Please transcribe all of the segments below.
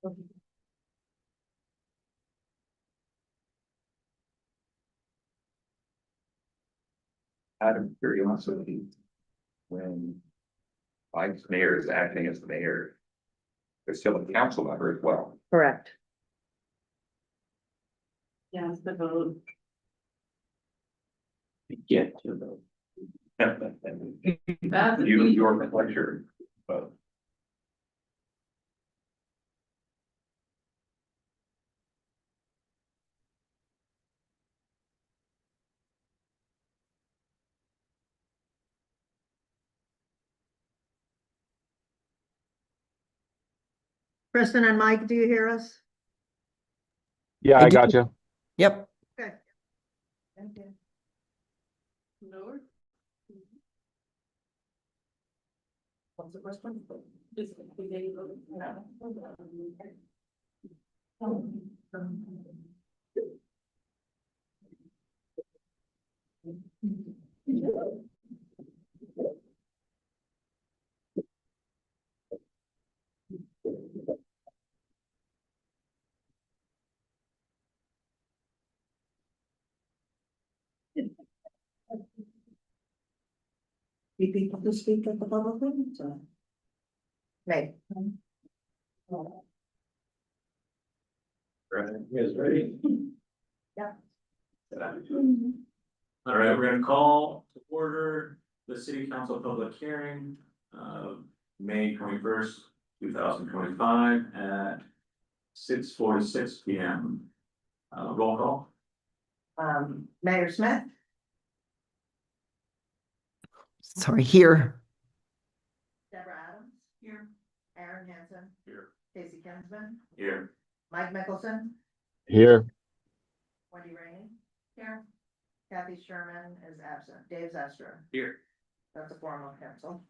Out of curiosity, when Vice Mayor is acting as the mayor, there's still a council member as well. Correct. Yes, the vote. Get to vote. That's Your pleasure, but. Kristen and Mike, do you hear us? Yeah, I I do. got you. Yep. Okay. Thank you. lower. What's the first one? Just the day vote. You people to speak at the public meeting, so. May. You guys ready? Yeah. All right, we're gonna call to order the city council public hearing of May 21st, 2025 at 6:46 p.m. Roll call. Mayor Smith, Sorry, here. Deborah Adams, Here. Aaron Hanson, Here. Casey Kinsman, Here. Mike Mickelson, Here. Wendy Rainey, Here. Kathy Sherman is absent, Dave Zestra, Here. that's a formal council.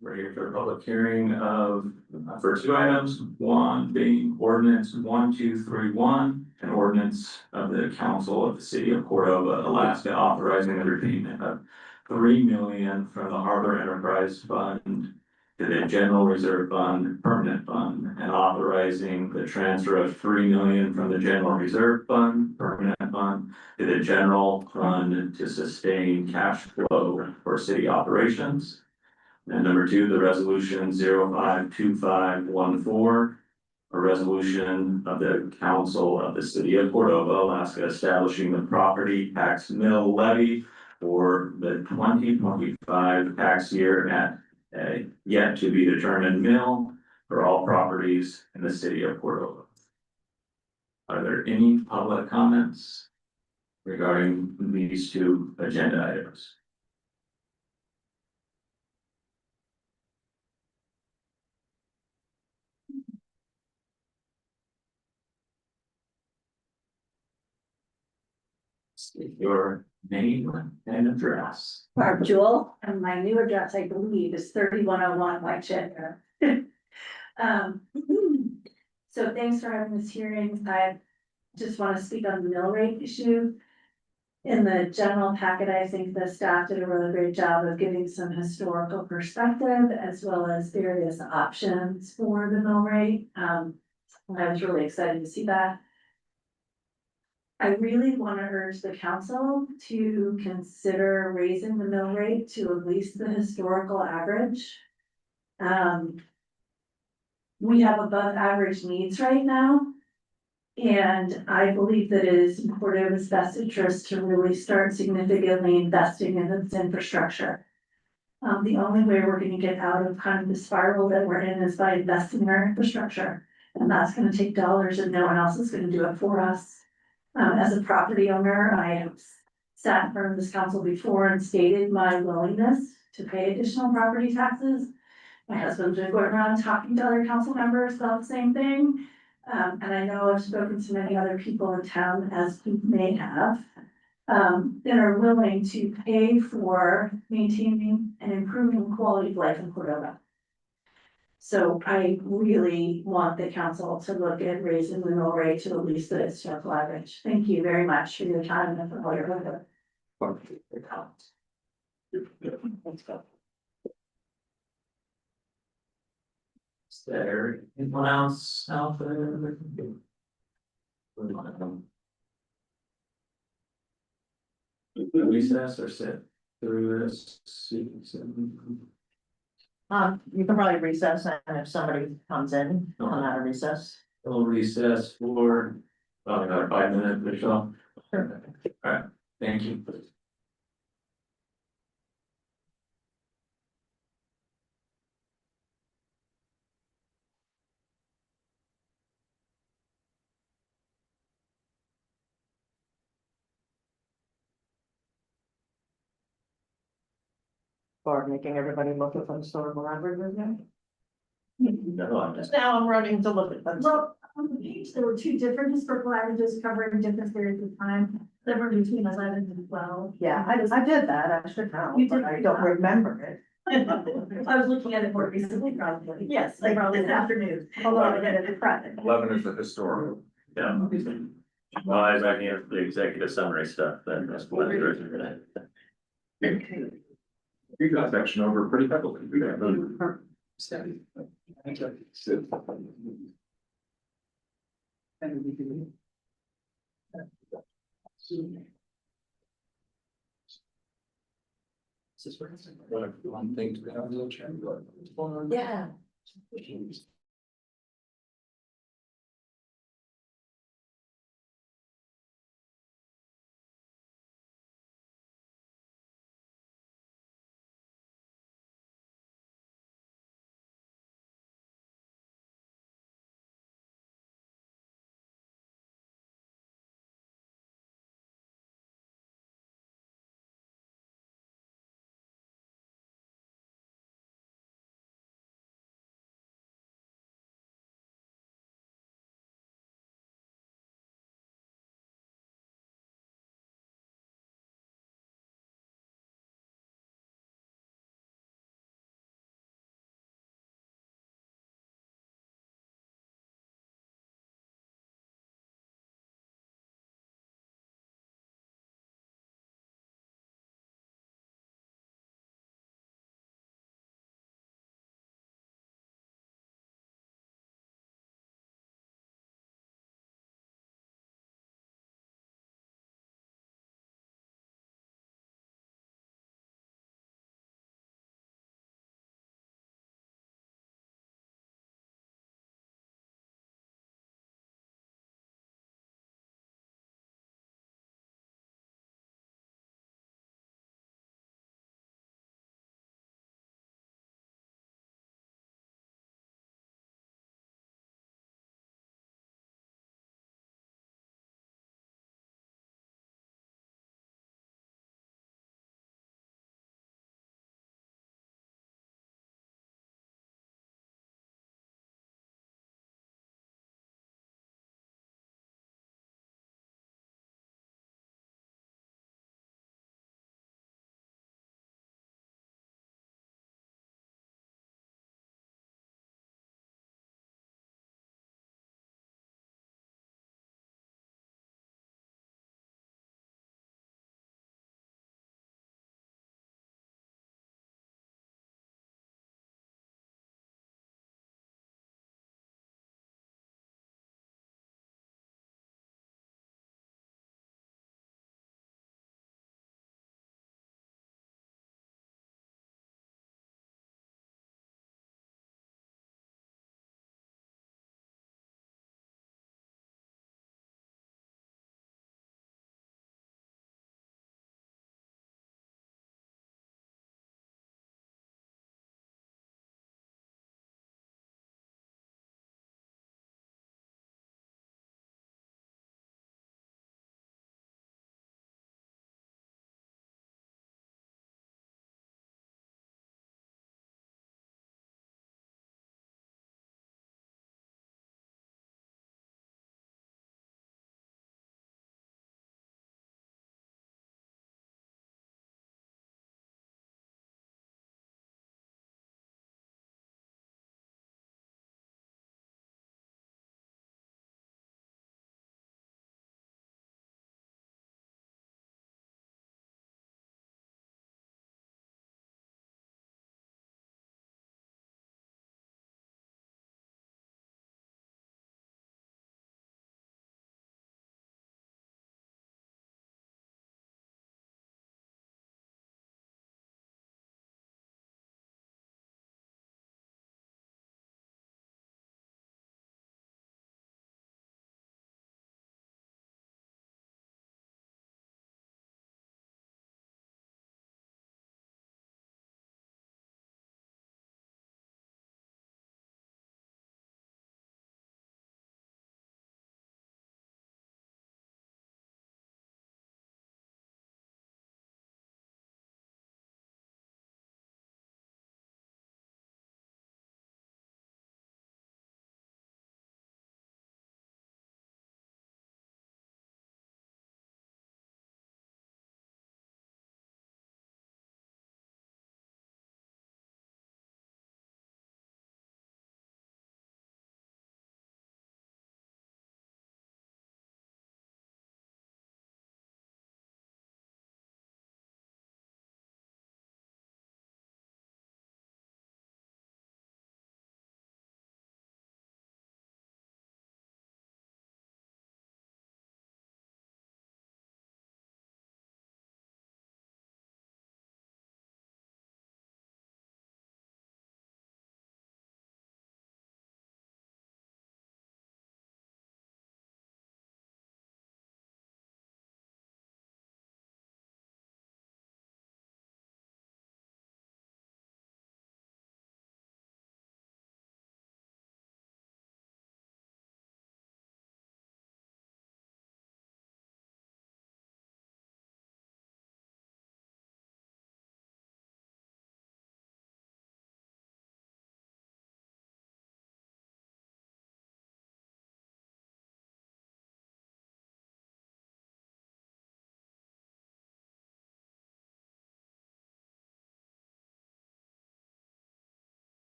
We're here for the public hearing of for two items, one being ordinance 1231, an ordinance of the council of the city of Cordova, Alaska, authorizing the repayment of $3 million from the Harbor Enterprise Fund to the General Reserve Fund, Permanent Fund, and authorizing the transfer of $3 million from the General Reserve Fund, Permanent Fund, to the General Fund to sustain cash flow for city operations. And number two, the resolution 052514, a resolution of the council of the city of Cordova, Alaska, establishing the property tax mill levy for the 2025 tax year at a yet to be determined mill for all properties in the city of Cordova. Are there any public comments regarding these two agenda items? State your name and address. Barb Jewel, and my new address, I believe, is 3101 Whitechapel. So thanks for having this hearing. I just want to speak on the mill rate issue. In the general packet, I think the staff did a really great job of giving some historical perspective as well as various options for the mill rate. I was really excited to see that. I really want to urge the council to consider raising the mill rate to at least the historical average. We have above average needs right now. And I believe that it is in Cordova's best interest to really start significantly investing in its infrastructure. The only way we're going to get out of kind of the spiral that we're in is by investing in our infrastructure. And that's going to take dollars and no one else is going to do it for us. As a property owner, I have sat in front of this council before and stated my willingness to pay additional property taxes. My husband's been going around talking to other council members about the same thing. And I know I've spoken to many other people in town, as you may have, that are willing to pay for maintaining and improving quality of life in Cordova. So I really want the council to look at raising the mill rate to at least the historical average. Thank you very much for your time and for all your work. Let's go. there anyone else out there? Recess or sit through this? You can probably recess and if somebody comes in, come out of recess. We'll recess for about another 5 minutes or so. Alright, thank you. For making everybody look at some sort of library review. No, I'm Just now I'm running to look at them. Well, on the page, there were two different historical averages covering different periods of time, that were between 11 and 12. Yeah, I did that, I should know, You but did I don't that. remember it. I was looking at it more recently, probably. Yes, like probably this afternoon, although I did it Friday. 11 is the historical. Yeah. Well, I was looking at the executive summary stuff, then that's what I'm doing today. You got section over pretty heavily. We got one thing to have a little chat. Yeah.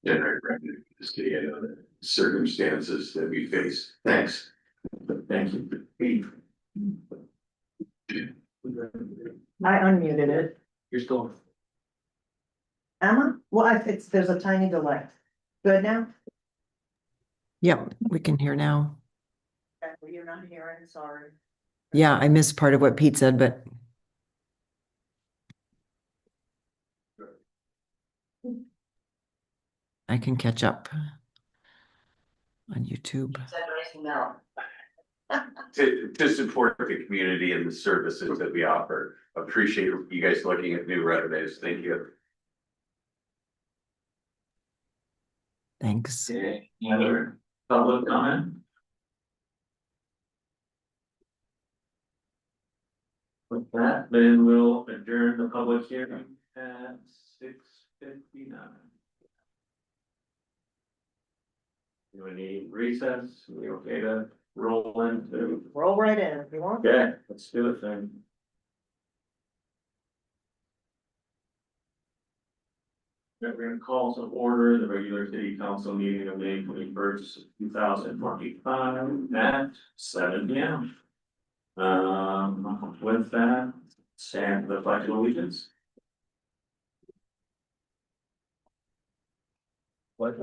generate revenue for the city and the circumstances that we face. Thanks. Thank you. I unmuted it. You're still. Emma? Well, it's, there's a tiny delay. Good now? Yep, we can hear now. Okay, well, you're not hearing, sorry. Yeah, I missed part of what Pete said, but I can catch up on YouTube. To support the community and the services that we offer. Appreciate you guys looking at new revenues. Thank you. Thanks. Any other public comment? With that, then we'll adjourn the public hearing at 6:59. Do we need recess? Are we okay to roll into? Roll right in if you want. Okay, let's do it then. We're gonna call to order the regular city council meeting of May 21st, 2025 at 7 p.m. With that, stand for the pledge of allegiance. To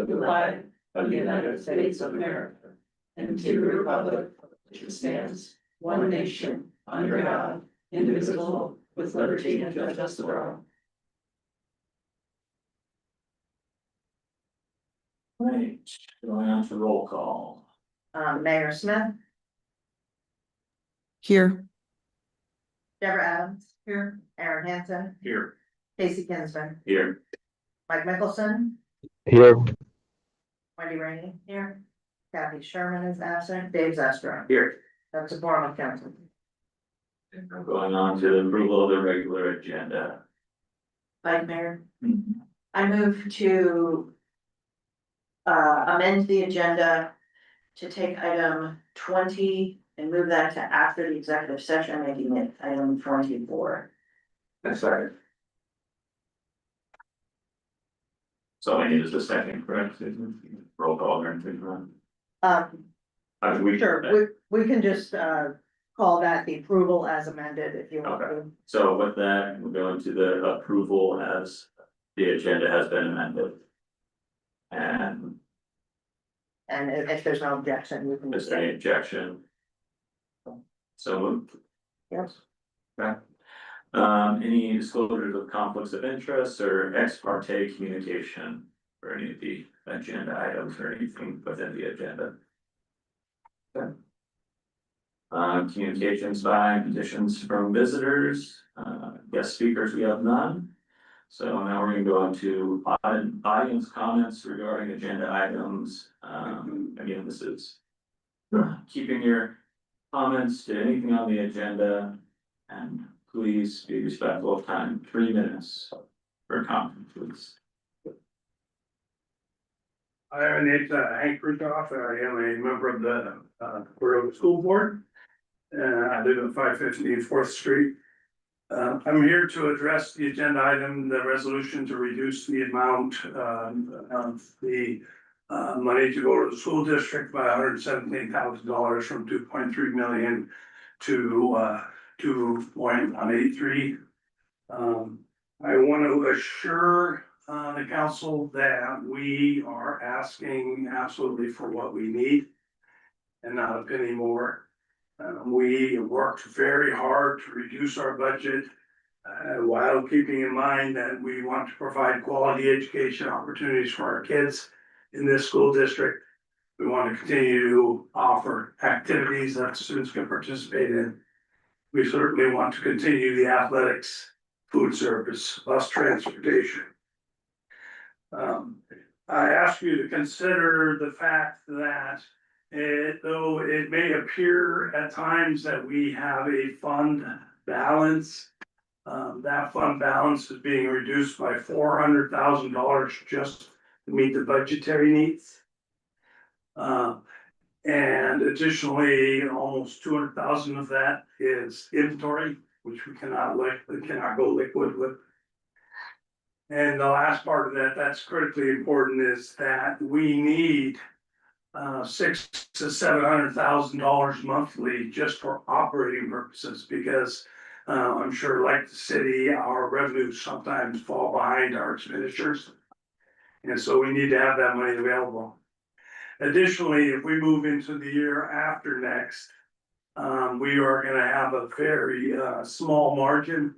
the flag of the United States of America and to the republic which stands one nation under God, indivisible, with liberty and justice for all. Right, going on to roll call. Mayor Smith, Here, Deborah Adams. Here. Aaron Hanson, Here. Casey Kinsman, Here. Mike Mickelson, Here. Wendy Rainey. Here. Kathy Sherman is absent, Dave Zastro. Here. That's a form of council. Going on to the approval of the regular agenda. Vice Mayor, I move to amend the agenda to take item 20 and move that to after the executive session, making it item 24. That's right. So I need is a second, correct? Susan? Roll call or anything, right? Sure, we can just, call that the approval as amended if you want to. So with that, we're going to the approval as the agenda has been amended. And And if there's no objection, we can. is there any objection? So moved. Yes. Okay. Any disclosures of conflicts of interest or ex parte communication for any of the agenda items or anything within the agenda? Okay. Communications by petitions from visitors, guest speakers, we have none. So now we're gonna go into audience comments regarding agenda items. Again, this is keeping your comments to anything on the agenda, and please be respectful of time, 3 minutes for comment, please. My name's Hank Rudoff. I am a member of the Cordova School Board. I live at 515 4th Street. I'm here to address the agenda item, the resolution to reduce the amount of the money to go to the school district by $117,000 from 2.3 million to 2.183. I want to assure the council that we are asking absolutely for what we need and not a penny more. We worked very hard to reduce our budget while keeping in mind that we want to provide quality education opportunities for our kids in this school district. We want to continue to offer activities that students can participate in. We certainly want to continue the athletics, food service, bus transportation. I ask you to consider the fact that though it may appear at times that we have a fund balance, that fund balance is being reduced by $400,000 just to meet the budgetary needs. And additionally, almost 200,000 of that is inventory, which we cannot go liquid with. And the last part of that, that's critically important, is that we need $600,000 to $700,000 monthly just for operating purposes, because I'm sure, like the city, our revenues sometimes fall behind our expenditures. And so we need to have that money available. Additionally, if we move into the year after next, we are gonna have a very small margin.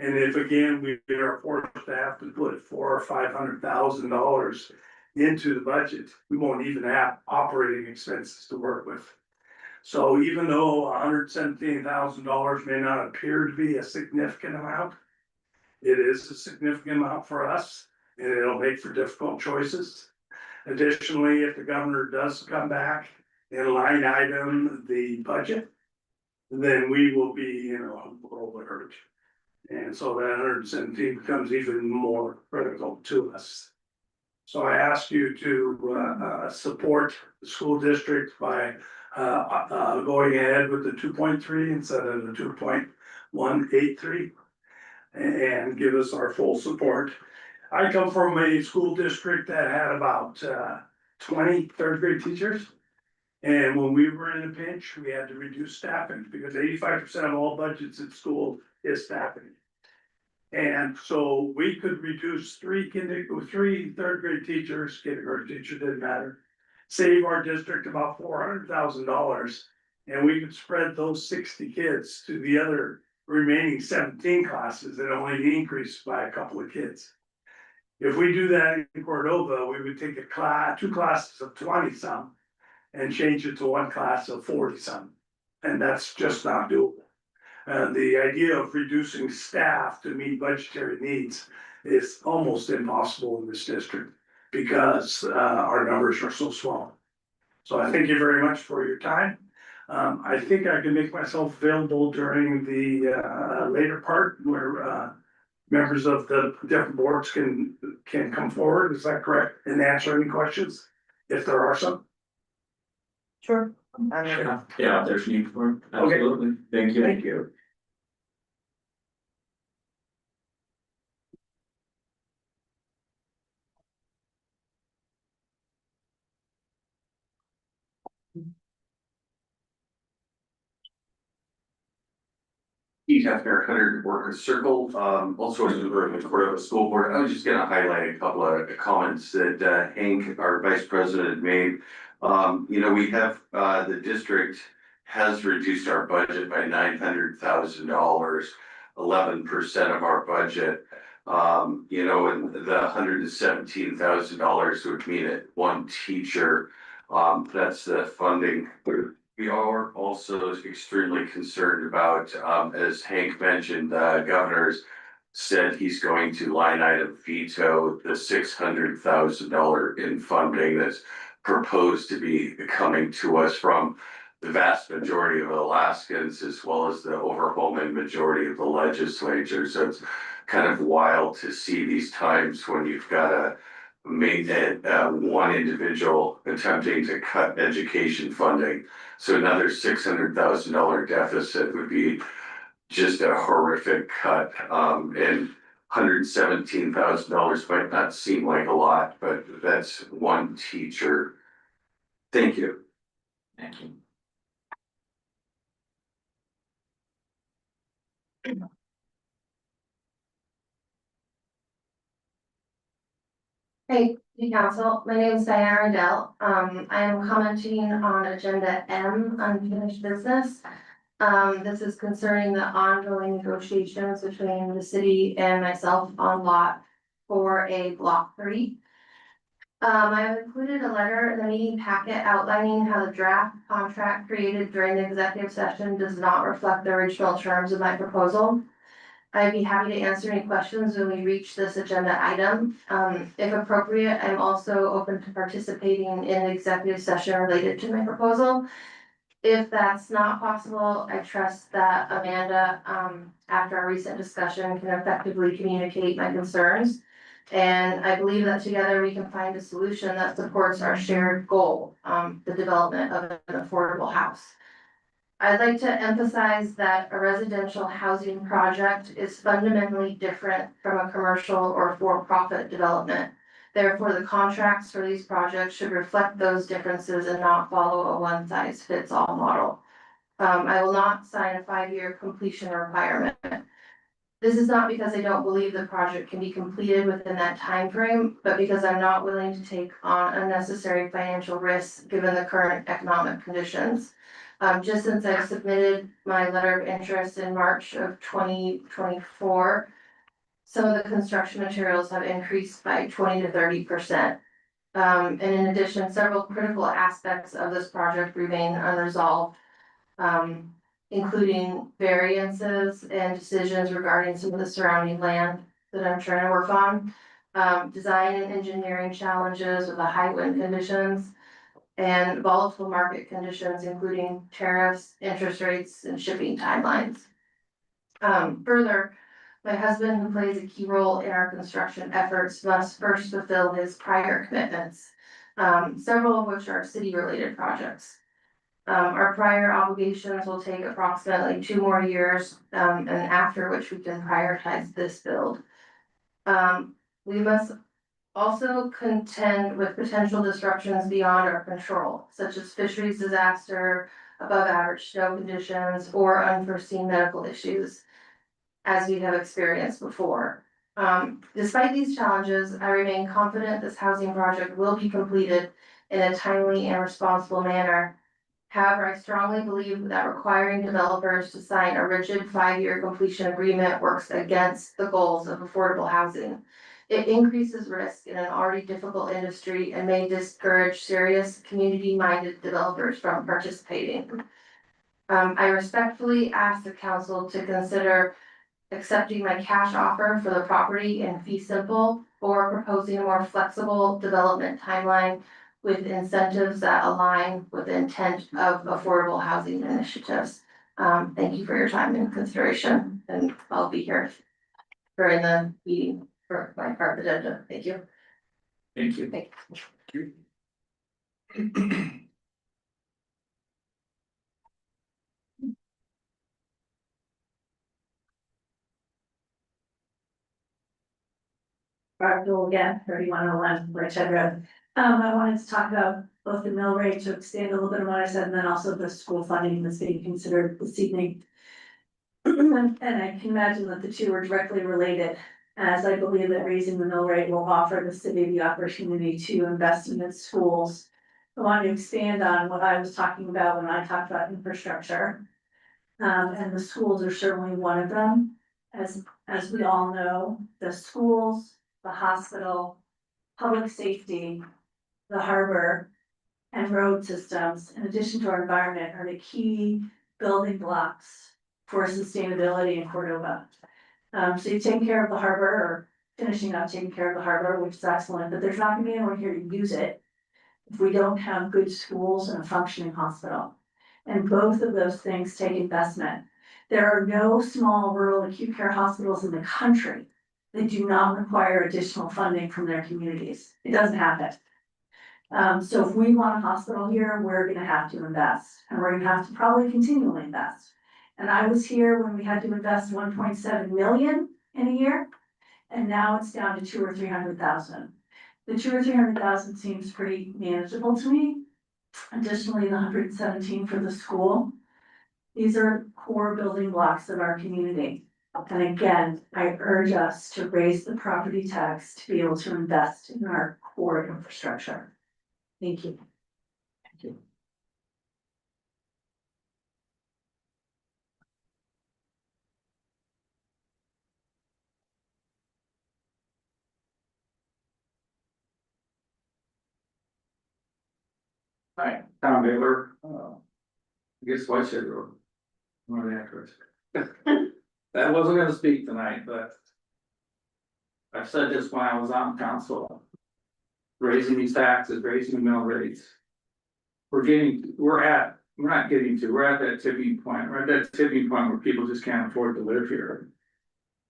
And if again, we are forced to have to put $400,000 or $500,000 into the budget, we won't even have operating expenses to work with. So even though $117,000 may not appear to be a significant amount, it is a significant amount for us, and it'll make for difficult choices. Additionally, if the governor does come back and line item the budget, then we will be, a world of hurt. And so that 117 becomes even more critical to us. So I ask you to support the school district by going ahead with the 2.3 instead of the 2.183, and give us our full support. I come from a school district that had about 20 third grade teachers. And when we were in a pinch, we had to reduce staffing, because 85% of all budgets at school is staffing. And so we could reduce three third grade teachers, kindergarten teacher, didn't matter. Save our district about $400,000, and we could spread those 60 kids to the other remaining 17 classes and only increase by a couple of kids. If we do that in Cordova, we would take two classes of 20 some and change it to one class of 40 some. And that's just not doable. The idea of reducing staff to meet budgetary needs is almost impossible in this district, because our numbers are so small. So I thank you very much for your time. I think I can make myself available during the later part where members of the different boards can come forward. Is that correct? And answer any questions, if there are some. Sure. Yeah, there's need for it. Absolutely. Thank you. Thank you. Keith Hefner, 100 Workers Circle, also a member of the Cordova School Board. I was just gonna highlight a couple of comments that Hank, our vice president, made. We have, the district has reduced our budget by $900,000, 11% of our budget. And the $117,000 would mean it one teacher. That's the funding. We are also extremely concerned about, as Hank mentioned, the governor's said he's going to line item veto the $600,000 in funding that's proposed to be coming to us from the vast majority of Alaskans, as well as the overwhelming majority of the legislature. So it's kind of wild to see these times when you've got a one individual attempting to cut education funding. So another $600,000 deficit would be just a horrific cut. And $117,000 might not seem like a lot, but that's one teacher. Thank you. Thank you. Hey, Council, my name is Diana Rendell. I am commenting on agenda M, unfinished business. This is concerning the ongoing negotiations between the city and myself on lot for a block 3. I have included a letter in the meeting packet outlining how the draft contract created during the executive session does not reflect the original terms of my proposal. I'd be happy to answer any questions when we reach this agenda item. If appropriate, I'm also open to participating in the executive session related to my proposal. If that's not possible, I trust that Amanda, after our recent discussion, can effectively communicate my concerns. And I believe that together we can find a solution that supports our shared goal, the development of an affordable house. I'd like to emphasize that a residential housing project is fundamentally different from a commercial or for-profit development. Therefore, the contracts for these projects should reflect those differences and not follow a one-size-fits-all model. I will not sign a 5-year completion requirement. This is not because I don't believe the project can be completed within that time frame, but because I'm not willing to take on unnecessary financial risks given the current economic conditions. Just since I submitted my letter of interest in March of 2024, some of the construction materials have increased by 20 to 30%. And in addition, several critical aspects of this project remain unresolved, including variances and decisions regarding some of the surrounding land that I'm trying to work on. Design and engineering challenges with the high wind conditions and volatile market conditions, including tariffs, interest rates, and shipping timelines. Further, my husband, who plays a key role in our construction efforts, must first fulfill his prior commitments, several of which are city-related projects. Our prior obligations will take approximately 2 more years, and after which we can prioritize this build. We must also contend with potential disruptions beyond our control, such as fisheries disaster, above average snow conditions, or unforeseen medical issues, as we have experienced before. Despite these challenges, I remain confident this housing project will be completed in a timely and responsible manner. However, I strongly believe that requiring developers to sign a rigid 5-year completion agreement works against the goals of affordable housing. It increases risk in an already difficult industry and may discourage serious community-minded developers from participating. I respectfully ask the council to consider accepting my cash offer for the property in fee simple or proposing a more flexible development timeline with incentives that align with the intent of affordable housing initiatives. Thank you for your time and consideration, and I'll be here during the meeting for my part agenda. Thank you. Thank you. Thank you. Barstool again, 3101 Richard Road. I wanted to talk about both the mill rate to expand a little bit on what I said, and then also the school funding that's being considered this evening. And I can imagine that the two are directly related, as I believe that raising the mill rate will offer the city the opportunity to invest in its schools. I want to expand on what I was talking about when I talked about infrastructure. And the schools are certainly one of them. As we all know, the schools, the hospital, public safety, the harbor, and road systems, in addition to our environment, are the key building blocks for sustainability in Cordova. So you take care of the harbor, or finishing up taking care of the harbor, which is excellent, but there's not gonna be anyone here to use it if we don't have good schools and a functioning hospital. And both of those things take investment. There are no small rural acute care hospitals in the country that do not require additional funding from their communities. It doesn't happen. So if we want a hospital here, we're gonna have to invest, and we're gonna have to probably continually invest. And I was here when we had to invest 1.7 million in a year, and now it's down to 200,000 or 300,000. The 200,000 or 300,000 seems pretty manageable to me. Additionally, the 117 for the school. These are core building blocks of our community. And again, I urge us to raise the property tax to be able to invest in our core infrastructure. Thank you. Thank you. Hi, Tom Baylor, I guess Whiteshed Road. One of the actors. That wasn't gonna speak tonight, but. I've said this when I was on council. Raising these taxes, raising the mill rates. We're at that tipping point, we're at that tipping point where people just can't afford to live here.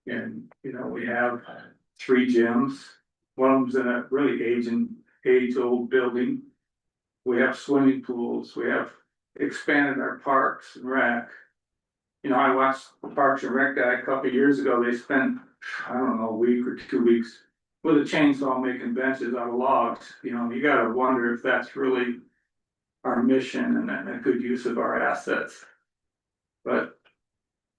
And, you know, we have 3 gyms, one of them's in a really age-old building. We have swimming pools, we have expanded our parks and rec. You know, I watched the Parks and Rec guy a couple of years ago, they spent, I don't know, a week or 2 weeks with a chainsaw making benches out of logs, you know, you gotta wonder if that's really our mission and a good use of our assets. But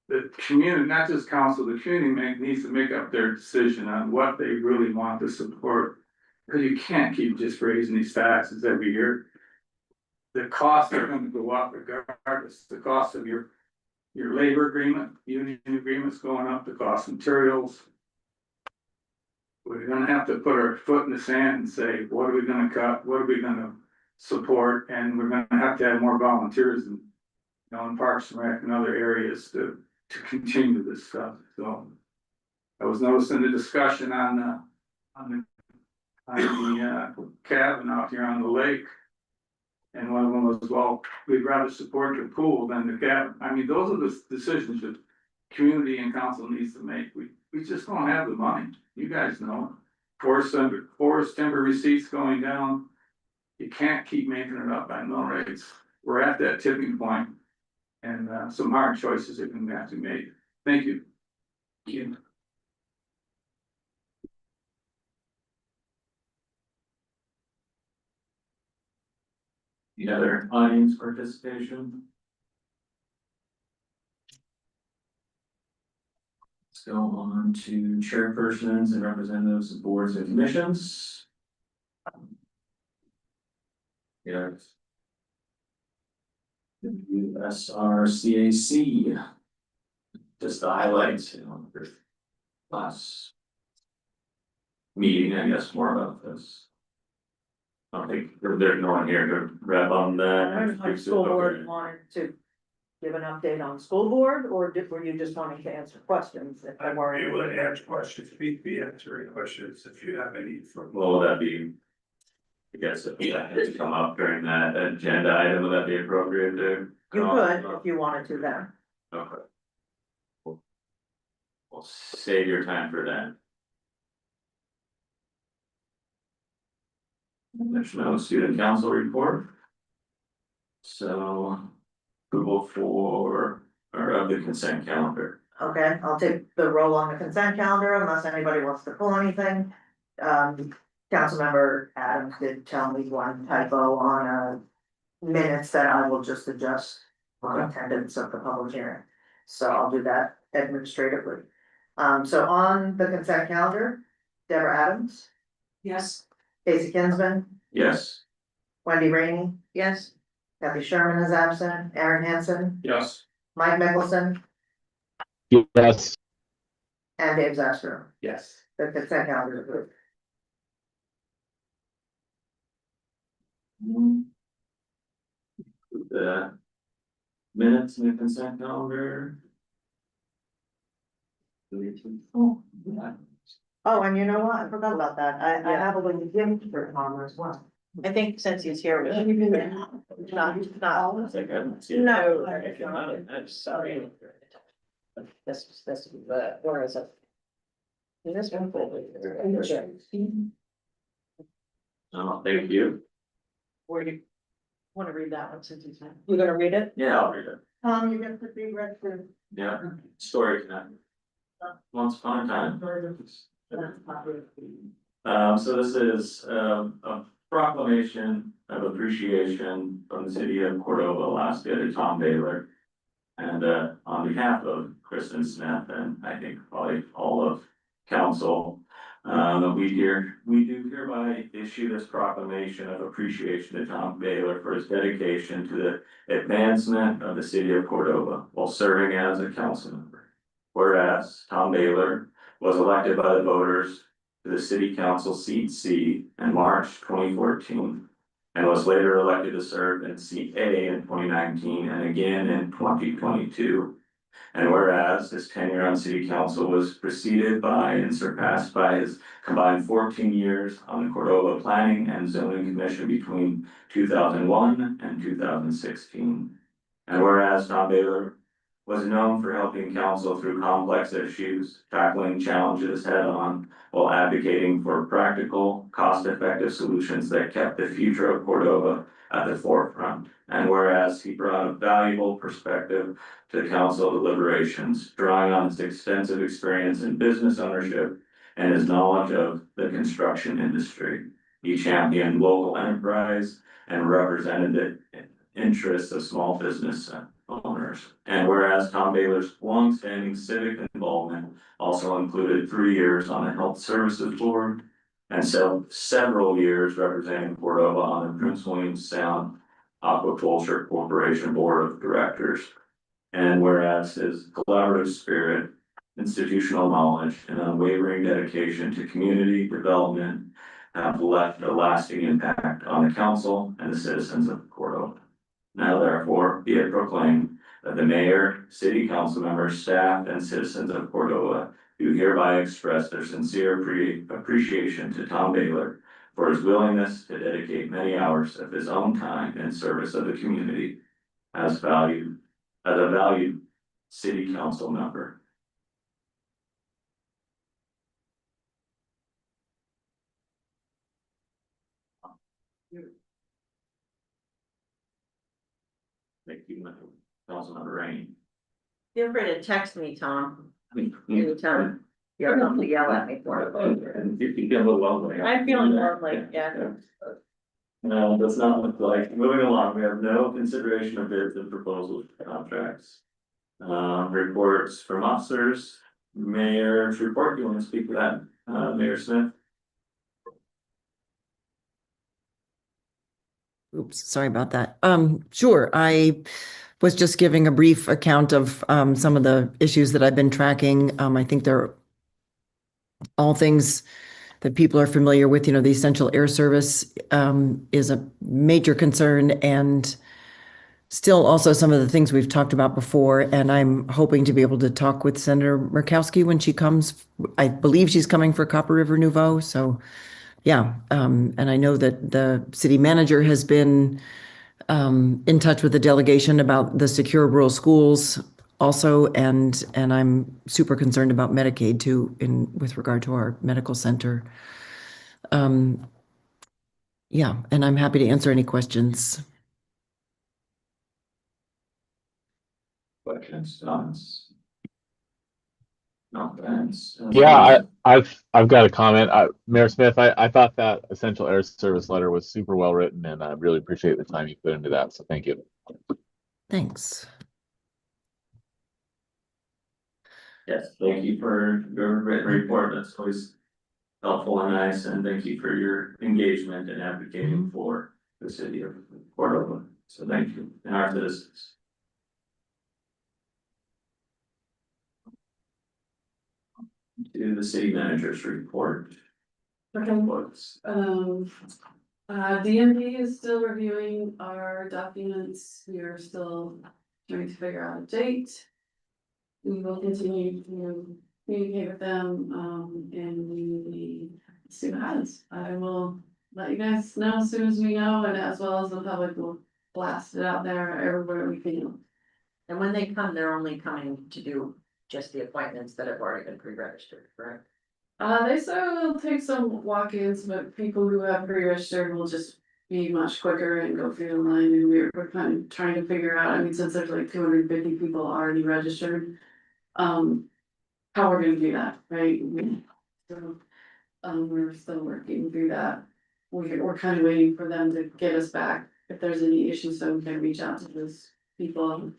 the community, not just council, the community needs to make up their decision on what they really want to support. Because you can't keep just raising these taxes every year. The costs are gonna go up regardless, the cost of your labor agreement, union agreements going up, the cost of materials. We're gonna have to put our foot in the sand and say, what are we gonna cut, what are we gonna support, and we're gonna have to have more volunteers in, you know, in Parks and Rec and other areas to continue this stuff, so. I was noticing the discussion on the cabin out here on the lake. And one of them was, well, we'd rather support the pool than the cabin. I mean, those are the decisions that community and council needs to make. We just don't have the money. You guys know. Forest timber receipts going down. You can't keep making it up by mill rates. We're at that tipping point, and some hard choices are going to have to be made. Thank you. Thank you. Any other audience participation? Let's go on to chairpersons and representatives of boards and commissions. Yes. USRCAC. Just the highlights, you know, for last meeting, I guess, more about this. I don't think there's no one here to grab on that. Our school board wanted to give an update on school board, or were you just wanting to answer questions? If I weren't able to answer questions, be answering questions if you have any from. Well, would that be? I guess if that had to come up during that agenda item, would that be appropriate to? You could, if you wanted to then. Okay. We'll save your time for that. There's no student council report. So, approval for, or of the consent calendar. Okay, I'll take the roll on the consent calendar unless anybody wants to pull anything. Councilmember Adams did tell me one typo on minutes that I will just adjust on attendance of the public hearing. So I'll do that administratively. So on the consent calendar, Deborah Adams, Yes. Casey Kinsman, Yes. Wendy Rainey. Yes. Kathy Sherman is absent, Aaron Hanson, Yes. Mike Mickelson, Yes. and Dave Zastro. Yes. The consent calendar is approved. The minutes in the consent calendar. Oh, and you know what? I forgot about that. I have a little gift for Palmer as well. I think since he's here. Not. I think I don't see it. No. I'm sorry. This, where is it? This one. Oh, thank you. Where do you want to read that one since he's here? You gonna read it? Yeah, I'll read it. You get to be read through. Yeah, story time. Once upon a time. So this is a proclamation of appreciation from the city of Cordova, Alaska to Tom Baylor. And on behalf of Kristen Smith and I think probably all of council, we do hereby issue this proclamation of appreciation to Tom Baylor for his dedication to the advancement of the city of Cordova while serving as a council member. Whereas Tom Baylor was elected by the voters to the city council seat C in March 2014 and was later elected to serve in seat A in 2019 and again in 2022. And whereas his tenure on city council was preceded by and surpassed by his combined 14 years on the Cordova Planning and Zoning Commission between 2001 and 2016. And whereas Tom Baylor was known for helping council through complex issues, tackling challenges head on, while advocating for practical, cost-effective solutions that kept the future of Cordova at the forefront. And whereas he brought a valuable perspective to council deliberations, drawing on his extensive experience in business ownership and his knowledge of the construction industry. He championed local enterprise and represented the interests of small business owners. And whereas Tom Baylor's longstanding civic involvement also included 3 years on the Health Services Board and several years representing Cordova on the Prince William Sound Aquaculture Corporation Board of Directors. And whereas his collaborative spirit, institutional knowledge, and unwavering dedication to community development have left a lasting impact on the council and the citizens of Cordova. Now therefore be it proclaimed that the mayor, city council members, staff, and citizens of Cordova do hereby express their sincere appreciation to Tom Baylor for his willingness to dedicate many hours of his own time in service of the community as a valued city council member. Thank you, Councilmember Rainey. Feel free to text me, Tom, anytime you're not to yell at me for it. And if you get a little lonely. I'm feeling lonely, yeah. No, that's not look like. Moving along, we have no consideration of bids and proposals for contracts. Reports from officers, mayor's report, you want to speak to that, Mayor Smith? Oops, sorry about that. Sure, I was just giving a brief account of some of the issues that I've been tracking. I think they're all things that people are familiar with. You know, the essential air service is a major concern, and still also some of the things we've talked about before. And I'm hoping to be able to talk with Senator Murkowski when she comes. I believe she's coming for Copper River Nouveau, so yeah. And I know that the city manager has been in touch with the delegation about the secure rural schools also, and I'm super concerned about Medicaid too, with regard to our medical center. Yeah, and I'm happy to answer any questions. Questions, comments? No, thanks. Yeah, I've got a comment. Mayor Smith, I thought that essential air service letter was super well written, and I really appreciate the time you put into that. So thank you. Thanks. Yes, thank you for your written report. That's always helpful and nice, and thank you for your engagement and advocating for the city of Cordova. So thank you, and our citizens. To the city manager's report. Okay. DMV is still reviewing our documents. We are still trying to figure out a date. We will continue to communicate with them, and we will see what happens. I will let you guys know as soon as we know, and as well as the public will blast it out there everywhere we can. And when they come, they're only coming to do just the appointments that have already been pre-registered, correct? They said we'll take some walk-ins, but people who have pre-registered will just be much quicker and go through the line, and we're kind of trying to figure out, I mean, since there's like 250 people already registered. How we're gonna do that, right? So, we're still working through that. We're kind of waiting for them to get us back if there's any issues, so we can reach out to those people.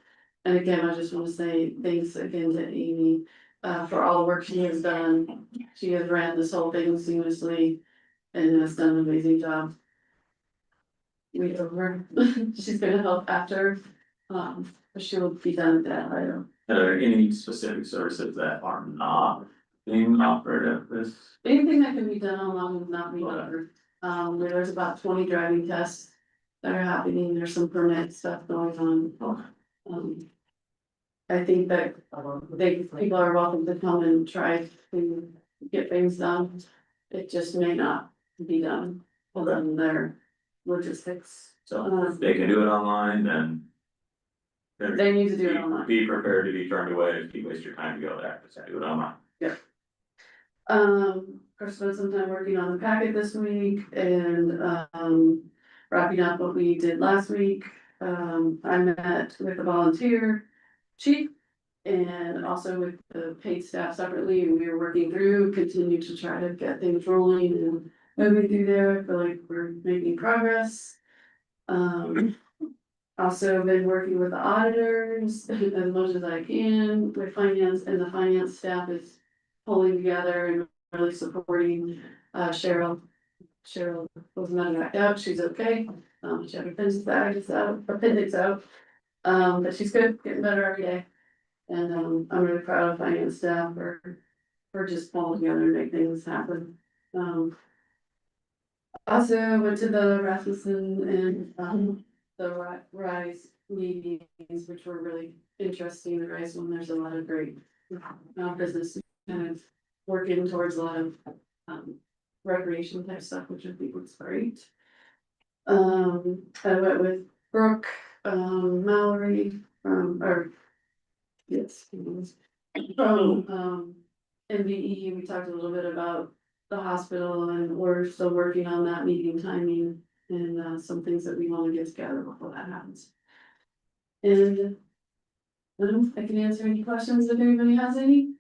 And again, I just want to say thanks again to Amy, for all the work she has done. She has ran this whole thing seamlessly and has done an amazing job. We love her. She's gonna help after, but she'll be done with that item. Are there any specific services that are not being offered at this? Anything that can be done online is not being offered. There's about 20 driving tests that are happening. There's some permit stuff going on. I think that people are welcome to come and try to get things done. It just may not be done on their logistics. So if they can do it online, then They need to do it online. Be prepared to be turned away if you waste your time to go there, just do it online. Of course, spent some time working on the packet this week and, wrapping up what we did last week. I met with the volunteer chief and also with the paid staff separately, and we were working through, continue to try to get things rolling and moving through there. I feel like we're making progress. Also been working with the auditors as much as I can with finance, and the finance staff is pulling together and really supporting, Cheryl. Cheryl was not back out, she's okay, she had her appendix out, but she's good, getting better every day. And, I'm really proud of finance staff for just pulling together and make things happen. Also went to the Rasmussen and, the RISE meetings, which were really interesting. The RISE one, there's a lot of great business kind of working towards a lot of recreation type stuff, which I think was great. I went with Brooke Mallory from MVE. We talked a little bit about the hospital, and we're still working on that meeting timing and some things that we want to get together before that happens. And I can answer any questions if anybody has any.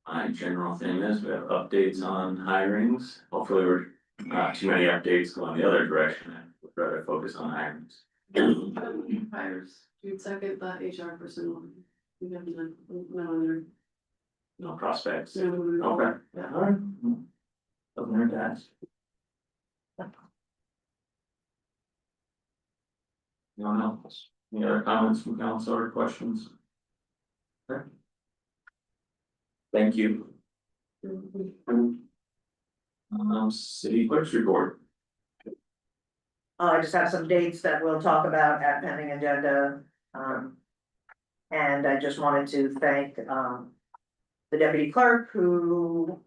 My general thing is we have updates on hirings, hopefully we're not too many updates going the other direction, and we'd rather focus on hirings. Hires, June second, the HR person. We have no other. No prospects. Okay. Okay. Yeah. Alright. Doesn't hurt to ask. Anyone else? Any other comments from council or questions? Okay. Thank you. City clerk's report. I just have some dates that we'll talk about at pending agenda. And I just wanted to thank, the deputy clerk who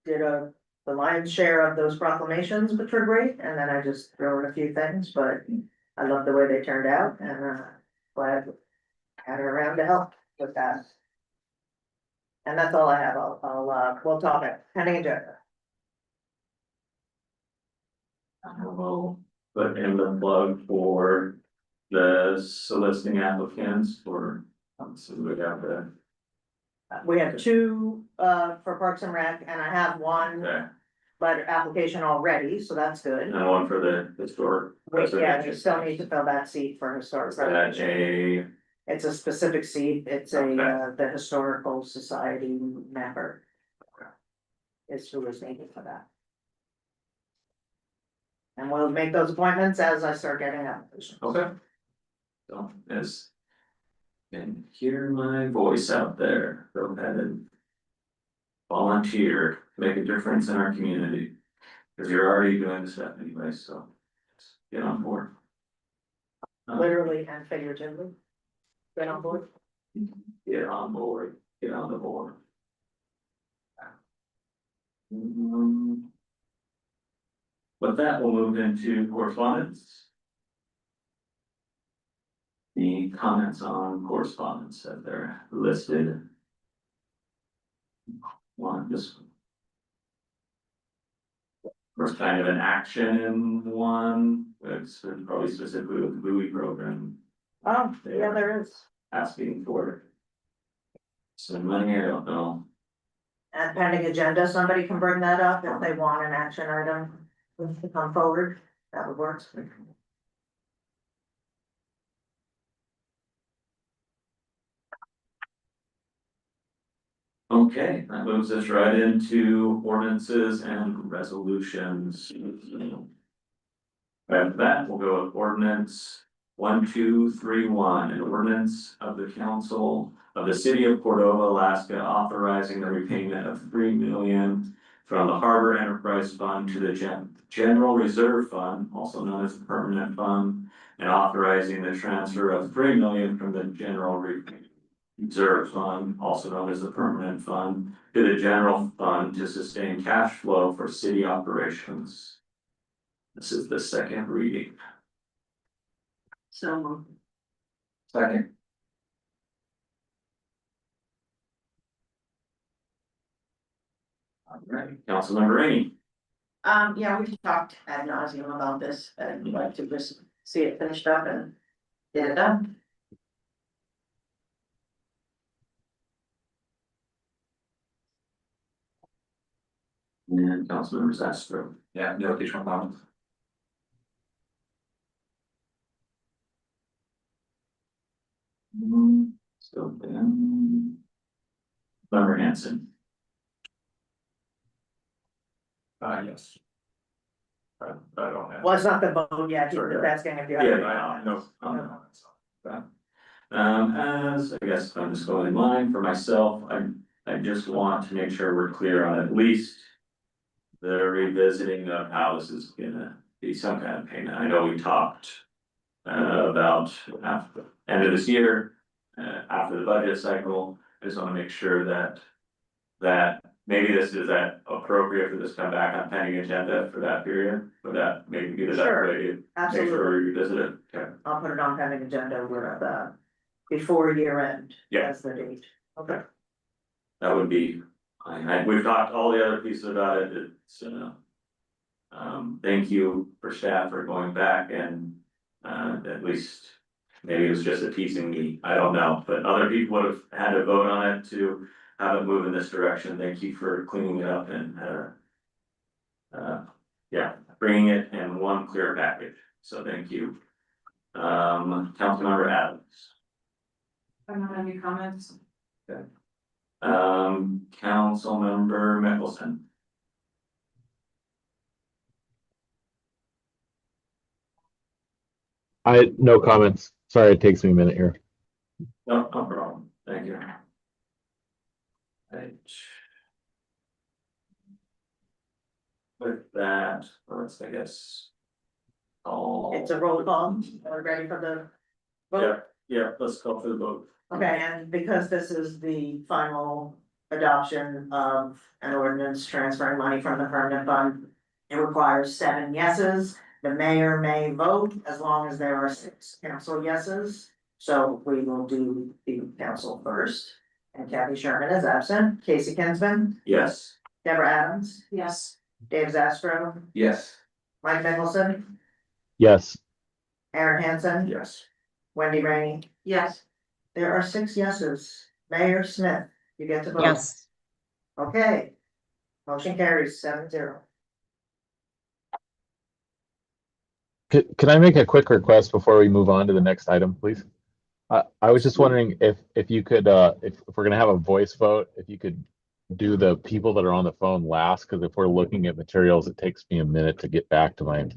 did the lion's share of those proclamations, which were great. And then I just threw in a few things, but I love the way they turned out, and, glad I had her around to help with that. And that's all I have. We'll talk at pending agenda. I will put in the plug for the soliciting applicants for, so we got the, We have two, for Parks and Rec, and I have one okay, letter application already, so that's good. and one for the historic. Yeah, you still need to fill that seat for historic. Is that a, It's a specific seat, it's Okay. the Historical Society member. Is who is needed for that. And we'll make those appointments as I start getting applications. okay. So, as can hear my voice out there, go ahead and volunteer, make a difference in our community. Cause you're already doing the stuff anyway, so just get on board. Literally and figuratively. Get on board. Get on board, get on the board. With that, we'll move into correspondence. The comments on correspondence that they're listed. One, just. First kind of an action one, it's probably specifically with the Bowie program. Oh, yeah, there is. Asking for some money, I don't know. At pending agenda, somebody can bring that up if they want an action item to come forward, that would work. Okay, that moves us right into ordinances and resolutions. After that, we'll go with ordinance 1231, an ordinance of the council of the city of Cordova, Alaska, authorizing the repayment of $3 million from the Harbor Enterprise Fund to the General Reserve Fund, also known as the Permanent Fund, and authorizing the transfer of $3 million from the General Reserve Fund, also known as the Permanent Fund, to the General Fund to sustain cash flow for city operations. This is the second reading. So moved. Second. All right, Councilmember Rainey. Yeah, we've talked ad nauseum about this, and we'd like to just see it finished up and get it done. And Councilmember Zastro. Yeah, no additional comments. Still down. Member Hanson. Yes. I don't have. Well, it's not the vote yet, he's Sure. asking if you have. Yeah, I know. As I guess I'm just going in line for myself, I just want to make sure we're clear on at least. The revisiting of how this is gonna be some kind of payment. I know we talked. About after end of this year, after the budget cycle, I just wanna make sure that. That maybe this is that appropriate for this to come back on pending agenda for that period, would that maybe be the best Sure, way to make Absolutely, sure we revisit it? Okay. I'll put it on pending agenda with before year end. Yeah. As the date. Okay. That would be, we've talked all the other pieces about it, it's, thank you for staff for going back and, at least. Maybe it was just a teasing me, I don't know, but other people would have had to vote on it to have it move in this direction, thank you for cleaning it up and, yeah, bringing it in one clear package, so thank you. Councilmember Adams. I don't have any comments. Councilmember Mickelson. No comments. Sorry, it takes me a minute here. No problem, thank you. Right. With that, let's, I guess. All. It's a roll call, are we ready for the vote? Yeah, let's call for the vote. Okay, and because this is the final adoption of an ordinance transferring money from the permanent fund. It requires 7 yeses, the mayor may vote as long as there are 6 council yeses. So we will do the council first, and Kathy Sherman is absent, Casey Kinsman, Yes. Deborah Adams, Yes. Dave Zastro, Yes. Mike Mickelson, Yes. Aaron Hansen, Yes. Wendy Rainey. Yes. There are 6 yeses. Mayor Smith, you get to vote. Yes. Okay. Motion carries 7-0. Can I make a quick request before we move on to the next item, please? I was just wondering if you could, if we're gonna have a voice vote, if you could do the people that are on the phone last, because if we're looking at materials, it takes me a minute to get back to my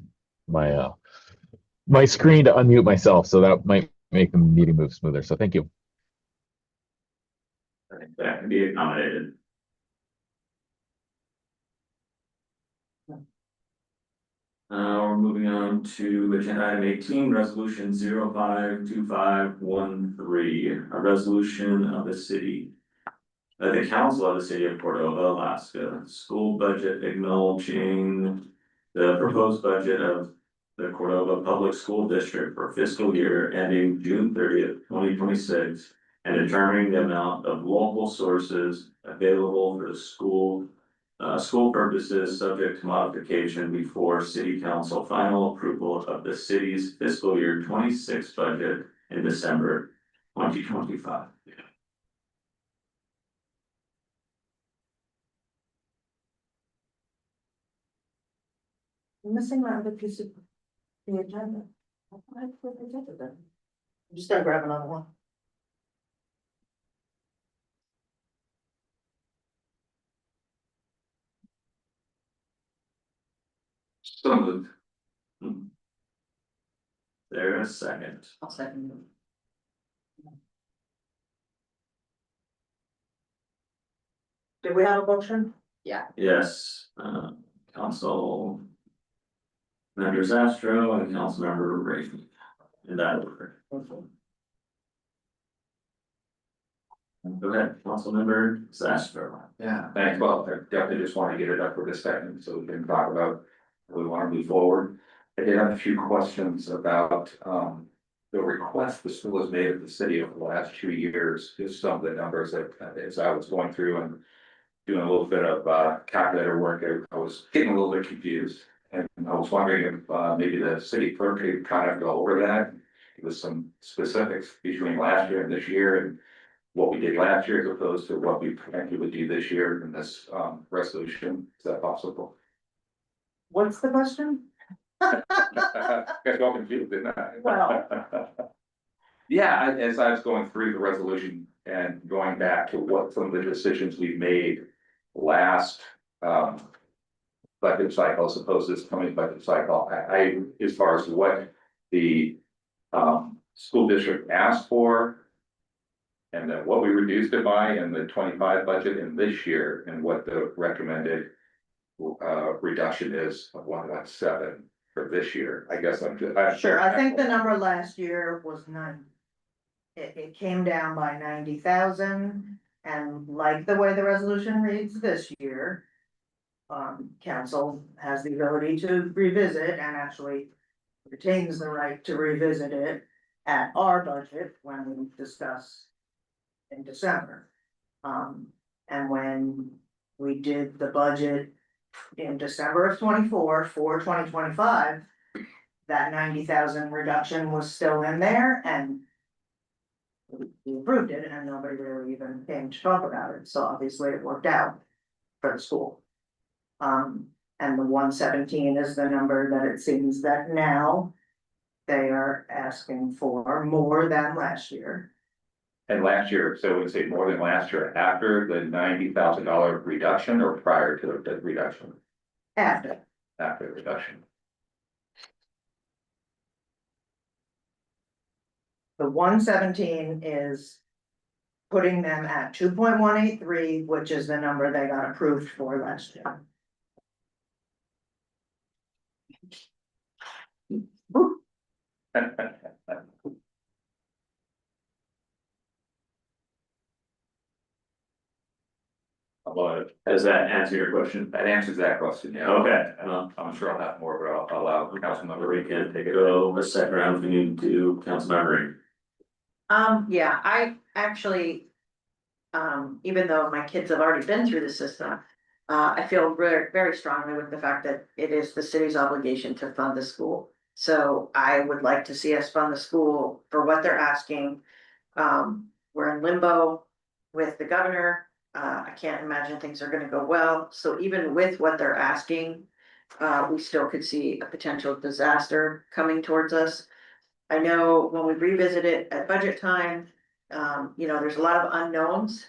screen to unmute myself, so that might make the meeting move smoother. So thank you. That can be accommodated. We're moving on to agenda item 18, resolution 052513, a resolution of the city. The council of the city of Cordova, Alaska, school budget acknowledging the proposed budget of the Cordova Public School District for fiscal year ending June 30th, 2026. And determining the amount of local sources available for the school purposes, subject to modification before city council final approval of the city's fiscal year 26 budget in December 2025. I'm missing my other piece of the agenda. I put the agenda then. I'm just gonna grab another one. So moved. There a second. I'll second it. Did we have a motion? Yes, council. Member Zastro and Councilmember Rainey. In that order. Go ahead, Councilmember Zastro. Yeah, thanks. Well, I definitely just want to get it up for discussion so we can talk about how we want to move forward. I did have a few questions about, the request the school has made of the city over the last 2 years is some of the numbers that, as I was going through and doing a little bit of calculator work, I was getting a little bit confused. And I was wondering if maybe the city clerk could kind of go over that, with some specifics between last year and this year, and what we did last year as opposed to what we potentially would do this year in this resolution. Is that possible? What's the question? Got all confused, didn't I? Well. Yeah, as I was going through the resolution and going back to what some of the decisions we've made last budget cycle, as opposed to this coming budget cycle, I as far as what the school district asked for, and then what we reduced it by in the 25 budget in this year, and what the recommended reduction is of 117 for this year. I guess I'm just. Sure, I think the number last year was 9. It came down by 90,000, and like the way the resolution reads this year. Council has the ability to revisit and actually retains the right to revisit it at our budget when we discuss in December. And when we did the budget in December of 24 for 2025, that 90,000 reduction was still in there, and we approved it, and nobody really even came to talk about it, so obviously it worked out for the school. And the 117 is the number that it seems that now they are asking for more than last year. And last year, so would say more than last year after the $90,000 reduction, or prior to the reduction? After. After the reduction. The 117 is putting them at 2.183, which is the number they got approved for last year. Does that answer your question? That answers that question, yeah. Okay, I'm sure I'll have more, but I'll allow Councilmember we Reed can to take it. go a second round if we need to, Councilmember Ring. Yeah, I actually, even though my kids have already been through the system, I feel very, very strongly with the fact that it is the city's obligation to fund the school. So I would like to see us fund the school for what they're asking. We're in limbo with the governor. I can't imagine things are gonna go well. So even with what they're asking, we still could see a potential disaster coming towards us. I know when we revisit it at budget time, there's a lot of unknowns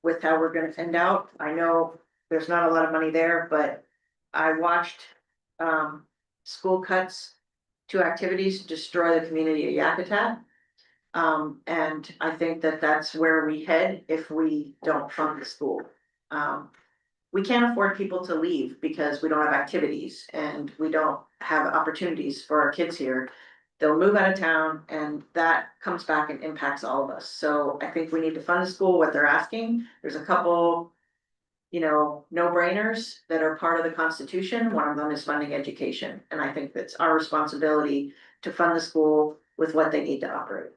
with how we're gonna end out. I know there's not a lot of money there, but I watched school cuts to activities destroy the community of Yakutat. And I think that that's where we head if we don't fund the school. We can't afford people to leave because we don't have activities and we don't have opportunities for our kids here. They'll move out of town and that comes back and impacts all of us. So I think we need to fund the school, what they're asking. There's a couple, no-brainers that are part of the Constitution. One of them is funding education. And I think that's our responsibility to fund the school with what they need to operate.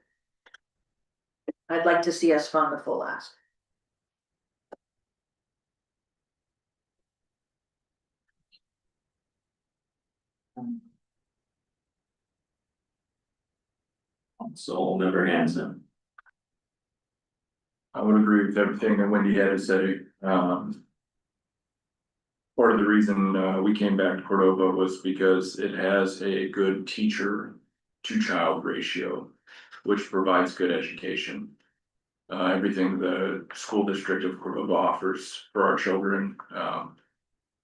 I'd like to see us fund the full ask. Councilmember Hanson. I would agree with everything that Wendy had to say. Part of the reason we came back to Cordova was because it has a good teacher to child ratio, which provides good education. Everything the school district of Cordova offers for our children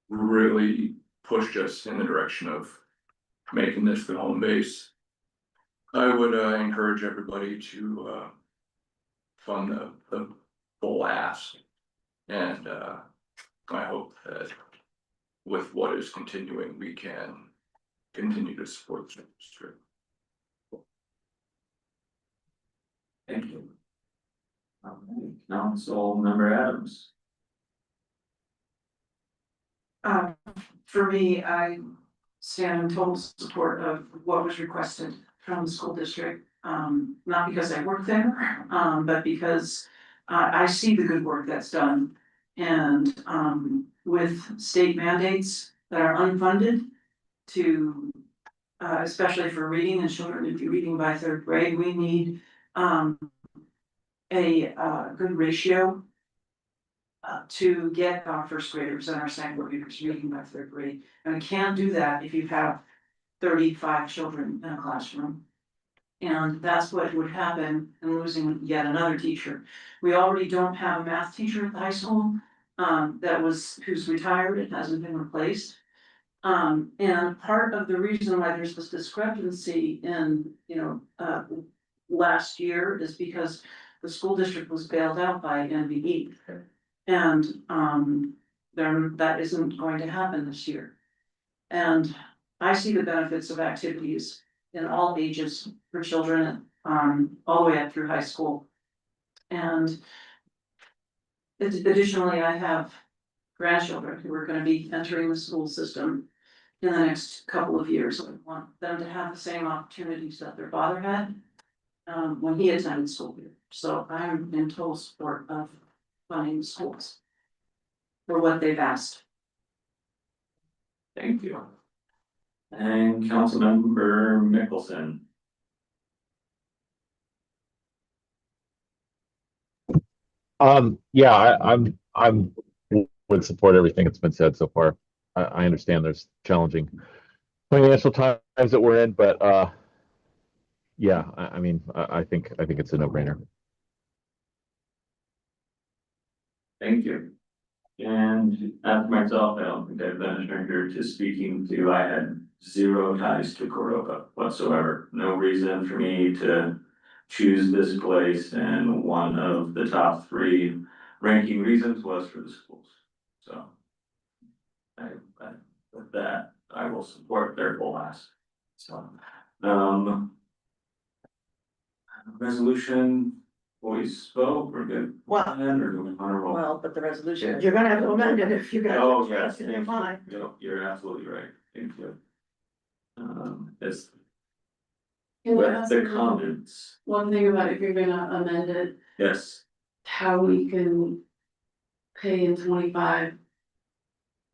really pushed us in the direction of making this the home base. I would encourage everybody to fund the full ask. And I hope that with what is continuing, we can continue to support the district. Thank you. Councilmember Adams. For me, I stand in total support of what was requested from the school district. not because I work there, but because I see the good work that's done. And, with state mandates that are unfunded to, especially for reading and children to be reading by third grade, we need, a good ratio to get our first graders and our second graders reading by third grade. And we can't do that if you have 35 children in a classroom. And that's what would happen in losing yet another teacher. We already don't have a math teacher at the high school, who's retired and hasn't been replaced. And part of the reason why there's this discrepancy in, last year is because the school district was bailed out by NVE. And, that isn't going to happen this year. And I see the benefits of activities in all ages for children, all the way up through high school. And additionally, I have grandchildren who are gonna be entering the school system in the next couple of years. I want them to have the same opportunities that their father had, when he attended school here. So I'm in total support of funding schools for what they've asked. Thank you. And Councilmember Mickelson. Yeah, I'm would support everything that's been said so far. I understand there's challenging financial times that we're in, but yeah, I mean, I think it's a no-brainer. Thank you. And after myself, I don't think I've been a stranger to speaking to, I had zero ties to Cordova whatsoever. No reason for me to choose this place, and one of the top 3 ranking reasons was for the schools. So with that, I will support their full ask. So, resolution, voice vote, we're good. Well- Or do we want to roll? Well, but the resolution, you're gonna have to amend it if you're Oh, gonna yes, change in your thank you. mind. No, you're absolutely right, thank you. It's Can I with ask the you comments, one thing about if you're gonna amend it, yes, how we can pay in 25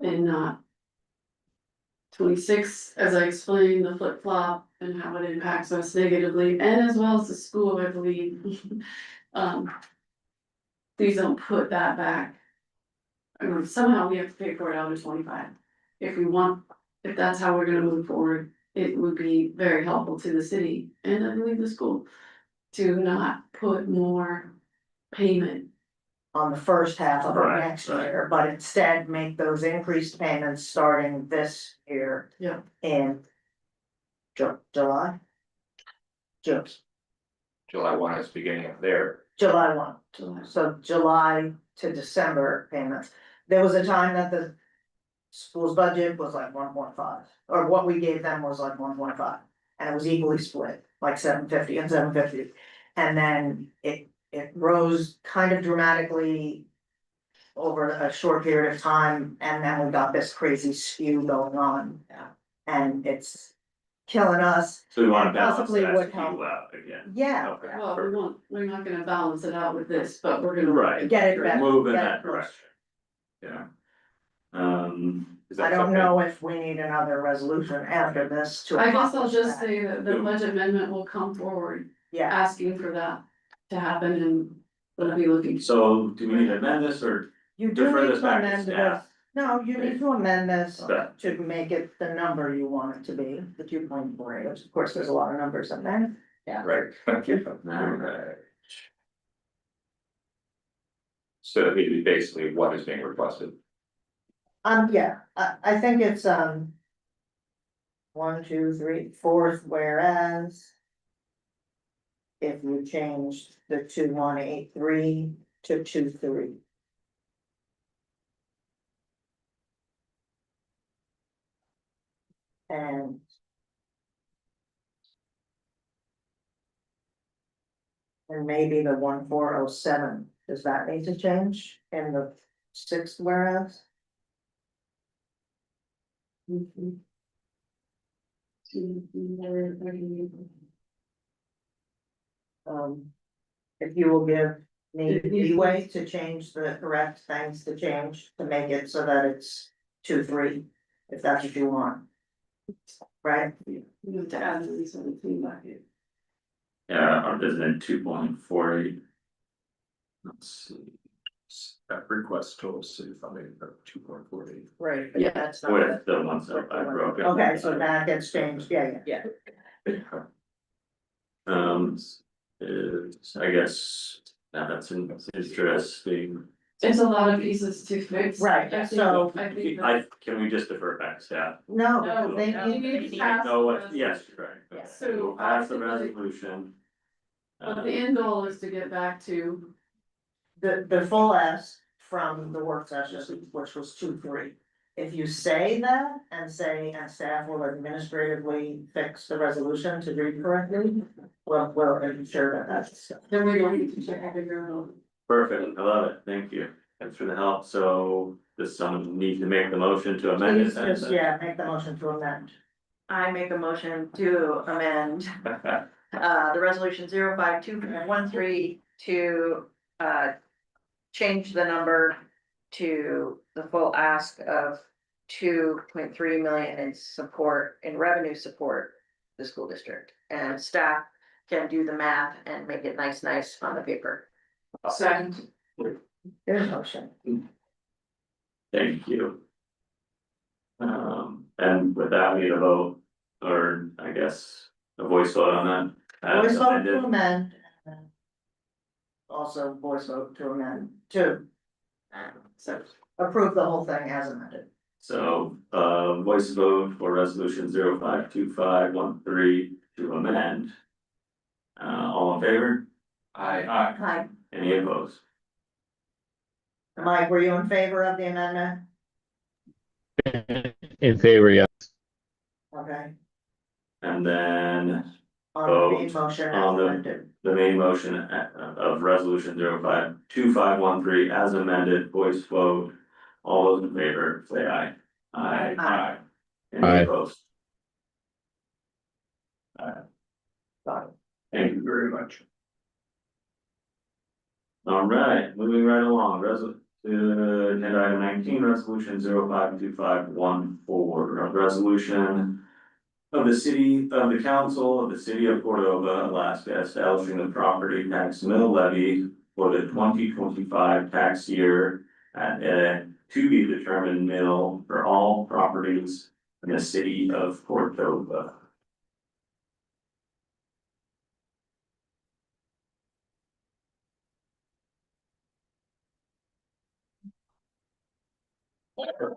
and not 26, as I explained, the flip flop and how it impacts us negatively, and as well as the school, I believe. Please don't put that back. I mean, somehow we have to pay for it out of 25. If that's how we're gonna move forward, it would be very helpful to the city and I believe the school to not put more payment. On the first half of it Right, next right. year, but instead make those increased payments starting this year. Yeah. In July? June, July 1 is beginning of there. July 1, so July to December payments. There was a time that the school's budget was like 1.5, or what we gave them was like 1.5. And it was equally split, like 750 and 750. And then it rose kind of dramatically over a short period of time, and then we got this crazy skew going on. Yeah. And it's killing us. so we wanna balance Possibly that would skew help. out again. Yeah, Okay, Well, perfect. we're not gonna balance it out with this, but we're gonna. Right. get it better. Move in get it that close. direction. Yeah. Is I that don't something? know if we need another resolution after this to. I guess I'll accomplish just that. say that the budget amendment will come forward Yeah, asking for that to happen and we'll be looking. So do we need to amend this or you do defer need this to back to amend this. staff? No, you need to amend this Okay. to make it the number you want it to be, the 2.48, of course, there's a lot of numbers in there. Right. Alright. So it would be basically what is being requested. Yeah, I think it's, 1, 2, 3, 4th, whereas. If you change the 2183 to 23. And. And maybe the 1407, does that need to change in the 6th whereas? If you will give me leeway to change the correct things to change, to make it so that it's 2-3, if that's what you want. Right? You have to add the reason between bucket. Yeah, isn't it 2.48? Let's see. That request total city funding of 2.48. Right, but Yeah. that's not. With the ones that I broke. it. Okay, so that gets changed, yeah. Is, I guess, that's interesting. It's a lot of pieces to fix. Right, I think- so- I think that- Can we just defer back to staff? No, No, they no, you need to I pass know the what, yes, resolution. right. Yeah. So We'll pass the ultimately- resolution. But the end goal is to get back to, the full ask from the work session, which was 2-3. If you say that and staff will administratively fix the resolution to read correctly, we'll ensure that that's. then we're going to check every girl. Perfect, I love it, thank you, thanks for the help, so does someone need to make the motion to amend Please it? just, yeah, make the motion to amend. I make a motion to amend, the resolution 052413 to, change the number to the full ask of 2.3 million in support, in revenue support, the school district. And staff can do the math and make it nice on the paper. Second. There's motion. Thank you. And with that, we need a vote, or I guess, a voice vote on that. Voice As vote amended. to amend. and then Also voice vote to amend, to So approve the whole thing as amended. So, voice vote for resolution 052513 to amend. All in favor? Aye. Hi, Any opposed? Mike, were you in favor of the amendment? In favor, yes. Okay, And then on the main motion as on the- amended. the main motion of resolution 052513 as amended, voice vote. All those in favor, say aye. Aye. Aye. Any Aye. opposed? Got it. Thank you very much. All right, moving right along, agenda item 19, resolution 052514, a resolution of the council of the city of Cordova, Alaska, establishing the property tax mill levy for the 2025 tax year at a to be determined mill for all properties in the city of Cordova.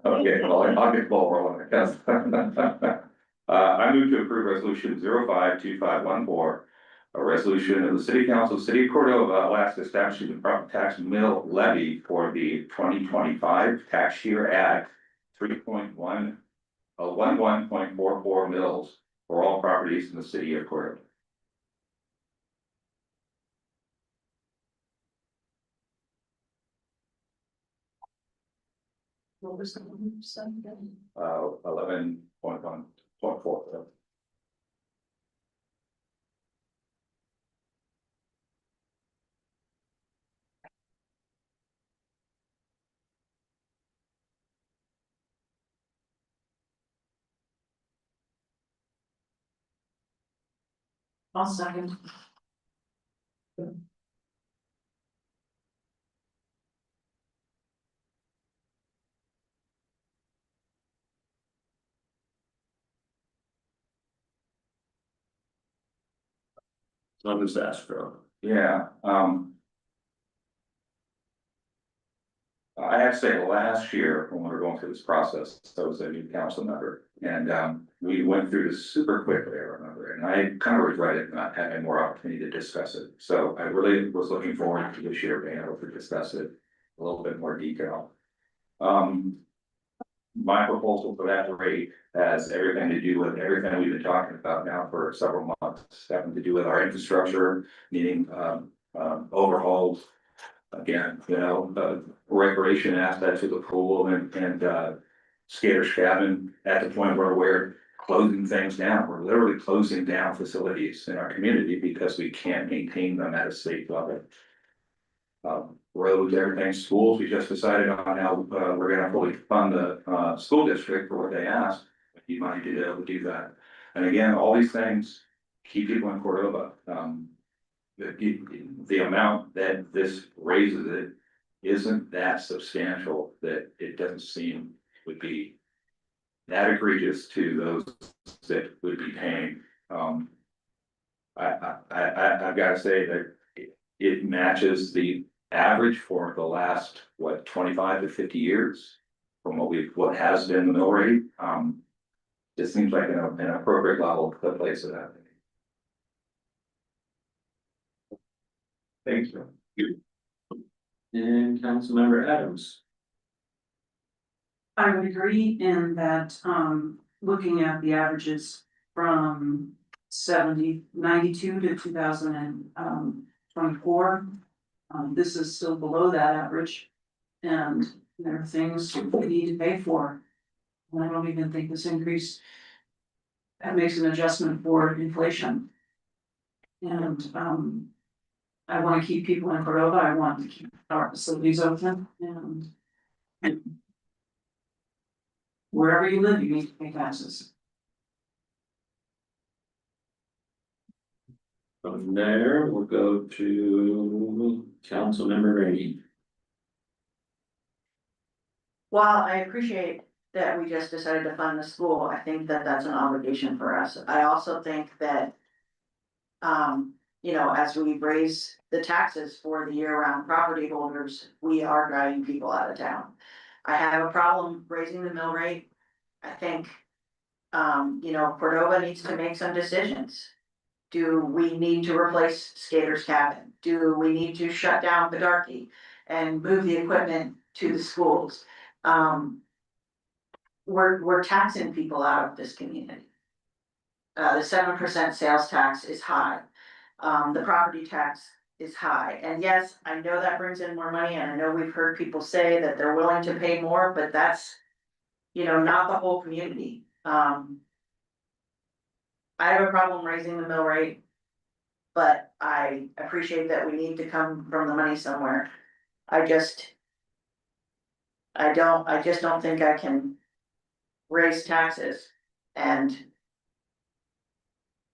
Okay, well, I'll get the ball rolling, I guess. I move to approve resolution 052514. A resolution of the city council, city of Cordova, Alaska, establishing the property tax mill levy for the 2025 tax year at 11.44 mills for all properties in the city of Cordova. What was the one second? 11.1.4. I'll second. Let me ask for. Yeah, I have to say, last year, when we were going through this process, I was a new council member, and, we went through this super quickly, I remember, and I kind of regretted not having more opportunity to discuss it. So I really was looking forward to this year being able to discuss it a little bit more detail. My proposal for that rate has everything to do with everything we've been talking about now for several months, having to do with our infrastructure, needing, overhauls. Again, recreation aspects of the pool and skater's cabin at the point where we're closing things down. We're literally closing down facilities in our community because we can't maintain them at a safe level. Roads, everything, schools, we just decided on how, we're gonna fully fund the, school district for what they asked. We need money to be able to do that. And again, all these things keep people in Cordova. The amount that this raises it isn't that substantial that it doesn't seem would be that egregious to those that would be paying. I've gotta say that it matches the average for the last, 25 to 50 years from what has been the mill rate. It seems like an appropriate level to place it at. Thank you. And Councilmember Adams. I would agree in that, looking at the averages from 92 to 2024. This is still below that average, and there are things we need to pay for. And I don't even think this increase that makes an adjustment for inflation. And, I wanna keep people in Cordova, I want to keep our facilities open, and wherever you live, you need to pay taxes. From there, we'll go to Councilmember Rainey. While I appreciate that we just decided to fund the school, I think that that's an obligation for us. I also think that, you know, as we raise the taxes for the year-round property holders, we are driving people out of town. I have a problem raising the mill rate. I think, you know, Cordova needs to make some decisions. Do we need to replace Skater's Cabin? Do we need to shut down the Darky and move the equipment to the schools? We're taxing people out of this community. The 7% sales tax is high. The property tax is high. And yes, I know that brings in more money, and I know we've heard people say that they're willing to pay more, but that's, you know, not the whole community. I have a problem raising the mill rate, but I appreciate that we need to come from the money somewhere. I just don't think I can raise taxes, and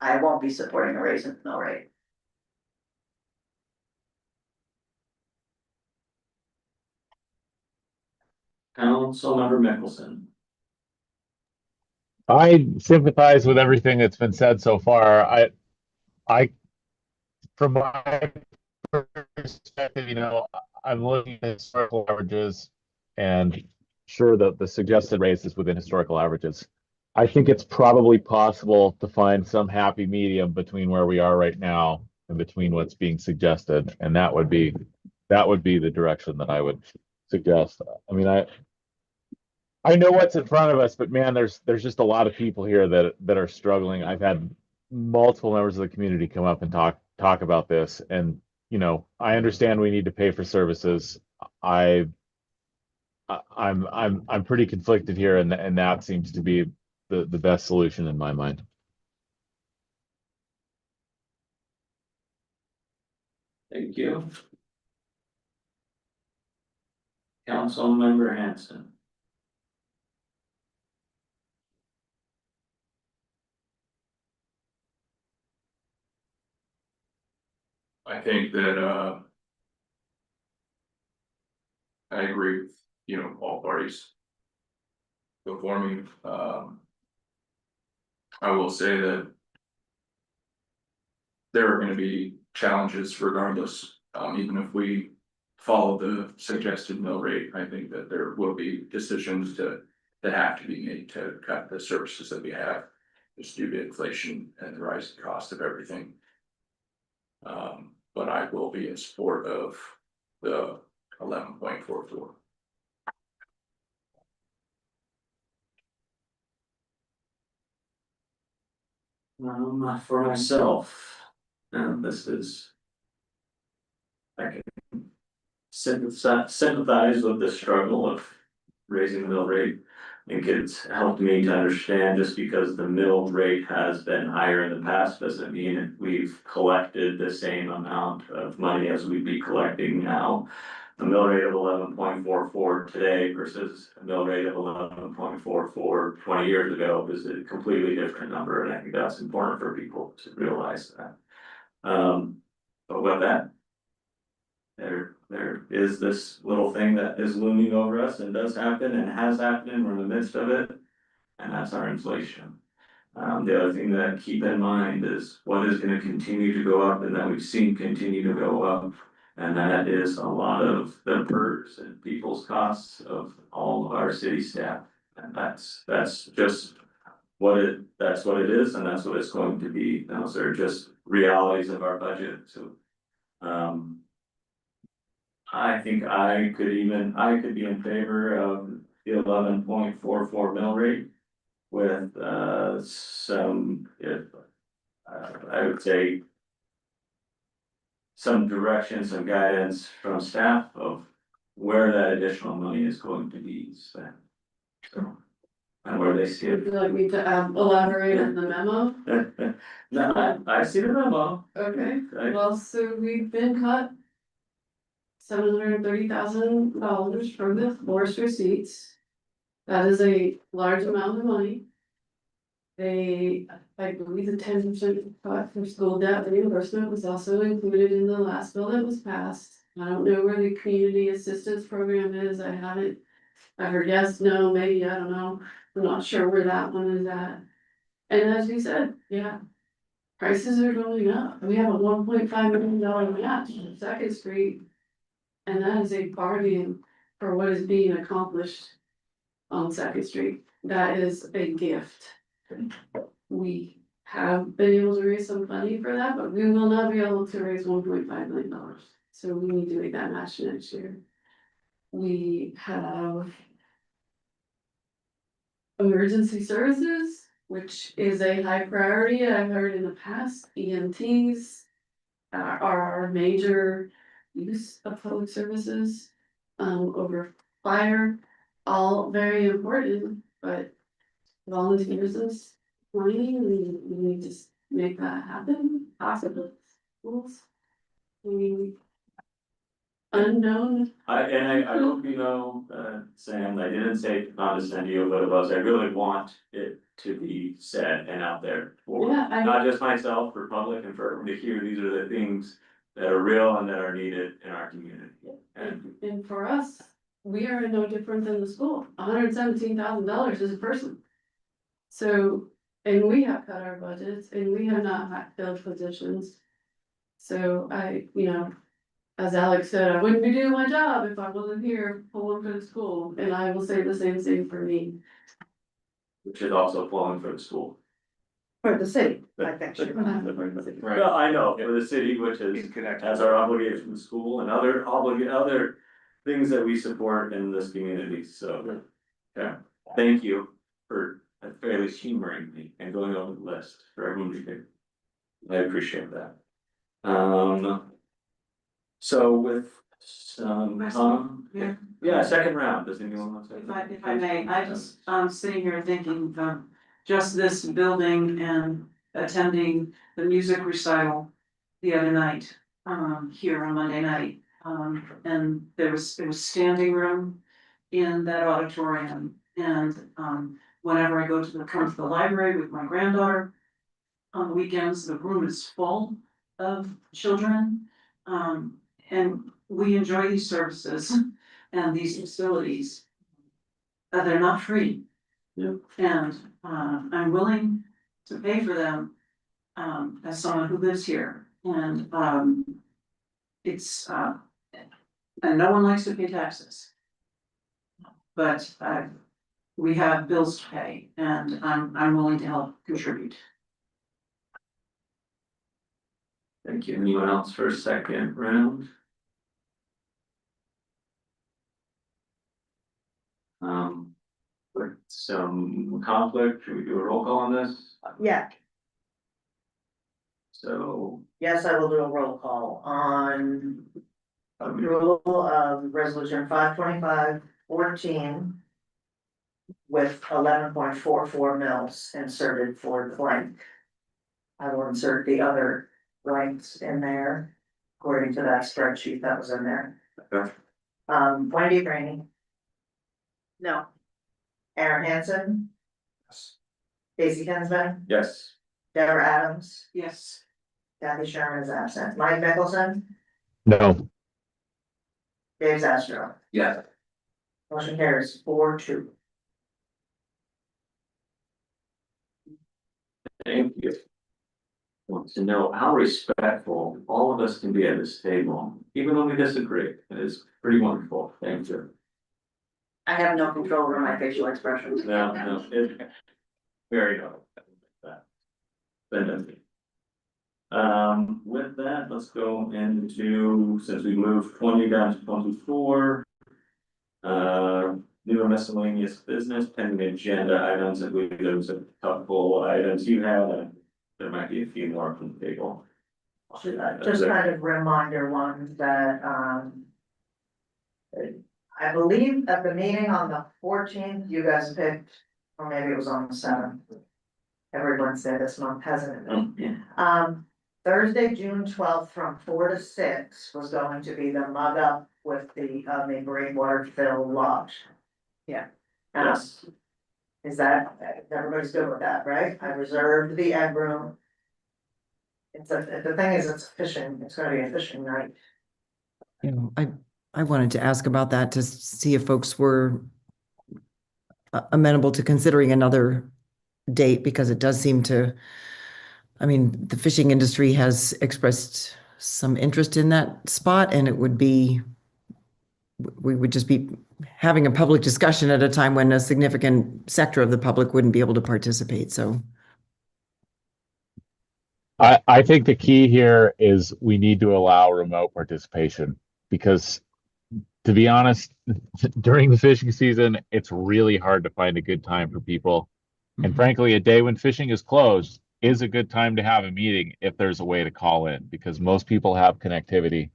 I won't be supporting a raise in the mill rate. Councilmember Mickelson. I sympathize with everything that's been said so far. From my perspective, you know, I'm looking at historical averages, and sure, the suggested raise is within historical averages. I think it's probably possible to find some happy medium between where we are right now and between what's being suggested, and that would be the direction that I would suggest. I mean, I know what's in front of us, but man, there's just a lot of people here that are struggling. I've had multiple members of the community come up and talk about this, and you know, I understand we need to pay for services. I'm pretty conflicted here, and that seems to be the best solution in my mind. Thank you. Councilmember Hanson. I think that, I agree with, you know, all parties before me. I will say that there are gonna be challenges regardless, even if we follow the suggested mill rate. I think that there will be decisions that have to be made to cut the services that we have just due to inflation and the rising cost of everything. But I will be in support of the 11.44. For myself, and this is, I can sympathize with the struggle of raising the mill rate. think it's helped me to understand just because the mill rate has been higher in the past, doesn't mean we've collected the same amount of money as we'd be collecting now. A mill rate of 11.44 today versus a mill rate of 11.44 20 years ago is a completely different number, and I think that's important for people to realize that. But with that, there is this little thing that is looming over us and does happen and has happened, and we're in the midst of it, and that's our inflation. The other thing that keep in mind is what is gonna continue to go up and that we've seen continue to go up. And that is a lot of the PERS and people's costs of all of our city staff. And that's just that's what it is, and that's what it's going to be. Those are just realities of our budget, so. I think I could be in favor of the 11.44 mill rate with some, I would say, some direction, some guidance from staff of where that additional money is going to be spent. So, and where they see Would it. you like me to elaborate on the memo? No, I see the memo. Okay, I- well, so we've been cut $730,000 from the forest receipts. That is a large amount of money. I believe the 10% cut for school debt reimbursement was also included in the last bill that was passed. I don't know where the community assistance program is, I heard yes, no, maybe, I don't know, I'm not sure where that one is at. And as we said, yeah, prices are going up, we have a $1.5 million match on Second Street. And that is a bargain for what is being accomplished on Second Street. That is a gift. We have been able to raise some money for that, but we will not be able to raise $1.5 million. So we need to make that match next year. We have emergency services, which is a high priority. I've heard in the past, EMTs are our major use of public services, over fire, all very important, but volunteers is money, we need to make that happen, possibly, schools. Unknown. I hope you know, Sam, I didn't say not to send you a vote of us, I really want it to be said and out there for, Yeah, not just myself, for public and for everyone to hear, these are the things that are real and that are needed in our community. And for us, we are no different than the school, $117,000 as a person. So, and we have cut our budgets and we have not filled positions. So as Alex said, I wouldn't be doing my job if I wasn't here pulling for the school, and I will say the same thing for me. Which is also flowing for the school. For the city, I think. Well, I know, for the city, which is, has our obligation to school and other things that we support in this community, so. Yeah, thank you for fairly humoring me and going over the list for everyone to do. I appreciate that. So with some, yeah, second round, does anyone want to? If I may, I just, sitting here thinking, just this building and attending the music recital the other night, here on Monday night. And there was standing room in that auditorium, and, whenever I come to the library with my granddaughter, on the weekends, the room is full of children. And we enjoy these services and these facilities. They're not free. Yep. And, I'm willing to pay for them, as someone who lives here, and, it's, and no one likes to pay taxes. But, we have bills to pay, and I'm willing to help contribute. Thank you. Anyone else for a second round? With some conflict, should we do a roll call on this? Yeah, So, yes, I will do a roll call on approval of resolution 525-14. with 11.44 mils inserted for the blank. I will insert the other blanks in there, according to that spreadsheet that was in there. Okay. Wendy Rainey, No. Aaron Hanson, Casey Kinsman, Yes. Deborah Adams, Yes. Kathy Sherman is absent, Mike Mickelson, No. Dave Zastro. Yes. Motion carries 4-2. Thank you. Want to know how respectful all of us can be at this table, even when we disagree. It is pretty wonderful. Thank you. I have no control over my facial expressions. No, very good. Fantastic. With that, let's go into, since we moved 20 down to 24. New and miscellaneous business, pending agenda items, I believe there was a couple items you had, and there might be a few more from the table. Just kind of reminder ones that, I believe at the meeting on the 14th, you guys picked, or maybe it was on the 7th. Every Wednesday this month hasn't it? Thursday, June 12th, from 4 to 6 was going to be the mug up with the Greenwater Phil Lodge. Yeah. Yes. Is that, everybody's good with that, right? I reserved the egg room. The thing is, it's gonna be a fishing night. You know, I wanted to ask about that to see if folks were amenable to considering another date, because it does seem to, I mean, the fishing industry has expressed some interest in that spot, and it would be, we would just be having a public discussion at a time when a significant sector of the public wouldn't be able to participate, so. I think the key here is we need to allow remote participation, because to be honest, during the fishing season, it's really hard to find a good time for people. And frankly, a day when fishing is closed is a good time to have a meeting if there's a way to call in, because most people have connectivity.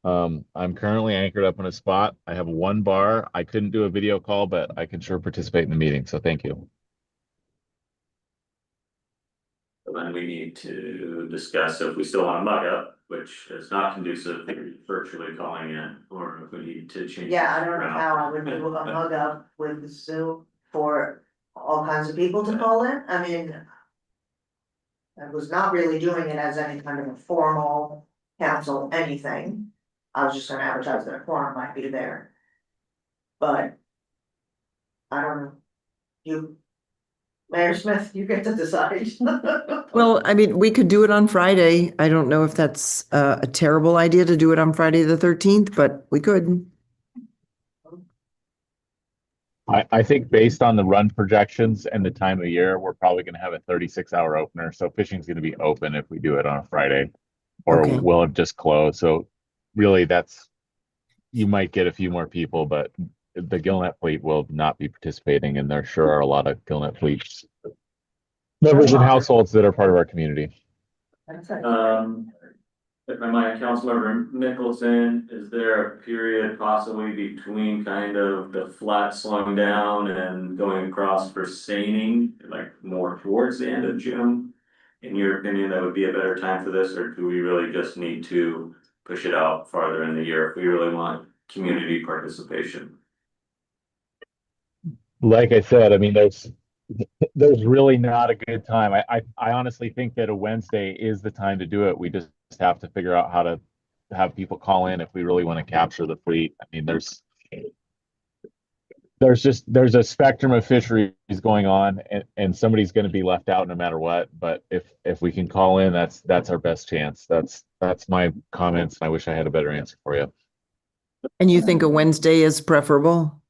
I'm currently anchored up in a spot. I have one bar. I couldn't do a video call, but I can sure participate in the meeting. So thank you. Then we need to discuss if we still want to mug up, which is not conducive to virtually calling in, or if we need to change. Yeah, I don't know around. how I would do a mug up with Zoom for all kinds of people to call in. I mean, I was not really doing it as any kind of a formal council, anything. I was just gonna advertise that a quorum might be there. But I don't know. You, Mayor Smith, you get to decide. Well, I mean, we could do it on Friday. I don't know if that's a terrible idea to do it on Friday the 13th, but we could. I think based on the run projections and the time of year, we're probably going to have a 36-hour opener. So fishing's going to be open if we do it on a Friday, or Okay. we'll have just closed. So really, you might get a few more people, but the Gillnet fleet will not be participating, and there sure are a lot of Gillnet fleets members and households that are part of our community. If I might, Councilmember Nicholson, is there a period possibly between kind of the flat slowing down and going across for seining, like more towards the end of June? In your opinion, that would be a better time for this, or do we really just need to push it out farther in the year if we really want community participation? Like I said, I mean, there's really not a good time. I honestly think that a Wednesday is the time to do it. We just have to figure out how to have people call in if we really want to capture the fleet. I mean, there's a spectrum of fisheries going on, and somebody's going to be left out no matter what. But if we can call in, that's our best chance. That's my comments. I wish I had a better answer for you. And you think a Wednesday is preferable?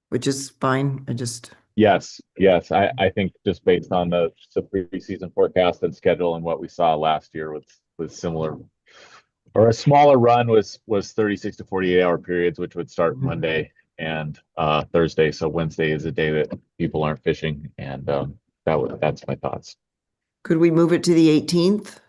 Which is fine. Yes. I think just based on the preseason forecast and schedule and what we saw last year with similar, or a smaller run was 36 to 48 hour periods, which would start Monday and Thursday. So Wednesday is a day that people aren't fishing, and that's my thoughts. Could we move it to the 18th?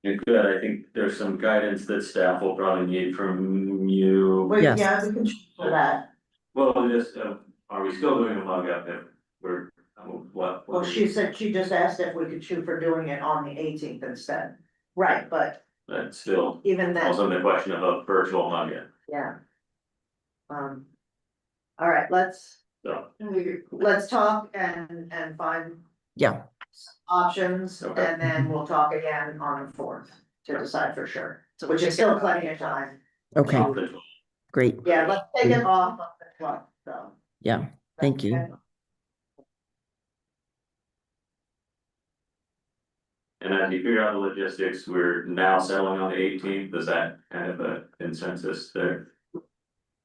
You could, I think there's some guidance that staff will probably need from you. Yes. Yeah, we can shoot for that. Well, just, are we still doing a mug up if we're, what? Well, she said, she just asked if we could shoot for doing it on the 18th instead. Right, but That's still even then, also the question of a virtual mug, yeah. All right, let's talk and find Yeah, options, Okay. and then we'll talk again on the 4th to decide for sure, which is still plenty of time. okay, great. Yeah, let's take it off of the 12th, so. Yeah, thank you. Okay. And as you figure out the logistics, we're now settling on the 18th, is that kind of a consensus there?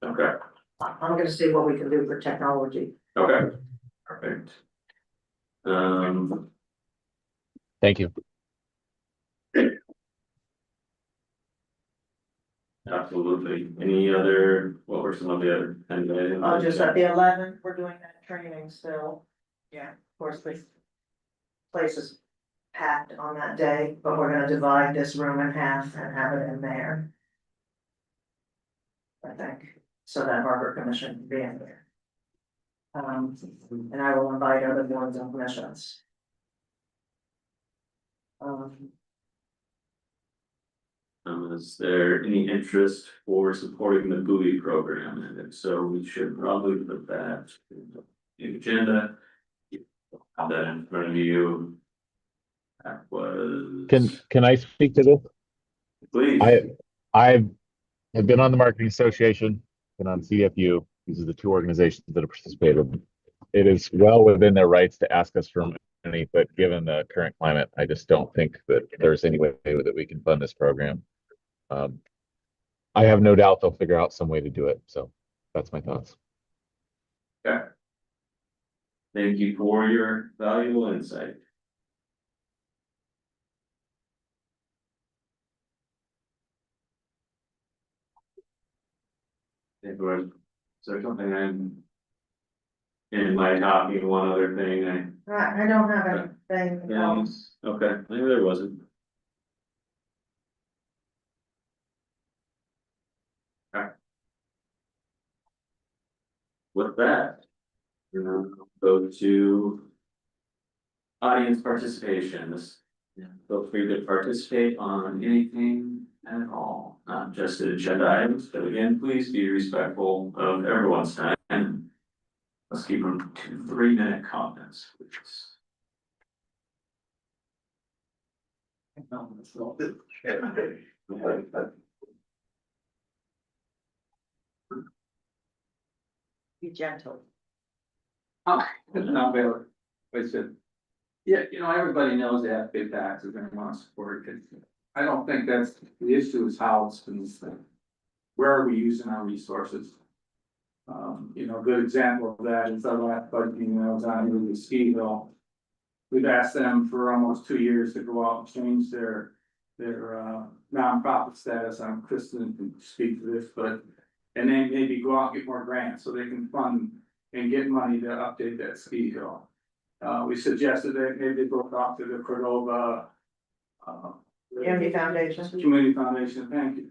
Okay, I'm gonna see what we can do for technology. okay, perfect. Thank you. Absolutely, any other, what were some of the other? Just at the 11th, we're doing that training still. Yeah, of course, this place is packed on that day, but we're gonna divide this room in half and have it in there. I think, so that harbor commission can be in there. And I will invite other boards and commissions. Is there any interest for supporting the buoy program? And if so, we should probably put that in the agenda. Have that in front of you. That was. Can I speak to this? Please. I've been on the Marketing Association, been on CFU. These are the two organizations that have participated. It is well within their rights to ask us for money, but given the current climate, I just don't think that there's any way that we can fund this program. I have no doubt they'll figure out some way to do it. So that's my thoughts. Okay. Thank you for your valuable insight. Is there something I'm in my copy, one other thing I don't have anything else. okay, maybe there wasn't. Okay. With that, we're gonna go to audience participation. Feel free to participate on anything at all, not just the agenda items, but again, please be respectful of everyone's time. Let's keep them to 3-minute comments, please. Be gentle. Not Baylor, listen. Yeah, everybody knows they have big taxes and want to support it. I don't think that's, the issue is how it's been spent. Where are we using our resources? A good example of that is our last budget, I was on the ski hill. We've asked them for almost 2 years to go out and change their nonprofit status. Kristen can speak to this, but, and then maybe go out and get more grants so they can fund and get money to update that ski hill. We suggested that maybe go talk to the Cordova. Community Foundation. Community Foundation, thank you.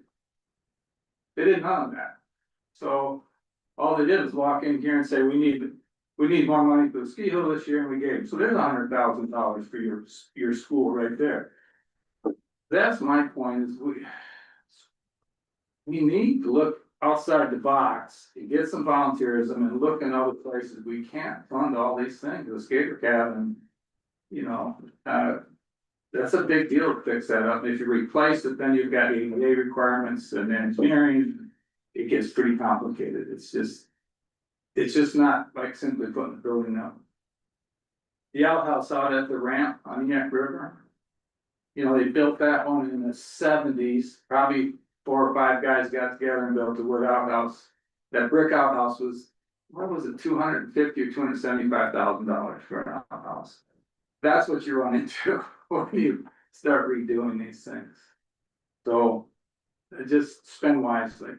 They didn't have that. So all they did was walk in here and say, we need more money for the ski hill this year, and we gave them. So there's $100,000 for your school right there. That's my point, is we need to look outside the box and get some volunteerism and look in other places. We can't fund all these things, the skater cabin, that's a big deal to fix that up. If you replace it, then you've got ADA requirements and engineering. It gets pretty complicated. It's just not like simply putting the building up. The outhouse out at the ramp on Yak River. They built that one in the 70s, probably 4 or 5 guys got together and built a wood outhouse. That brick outhouse was, what was it, $250,000 or $275,000 for an outhouse. That's what you run into when you start redoing these things. So just spend wisely.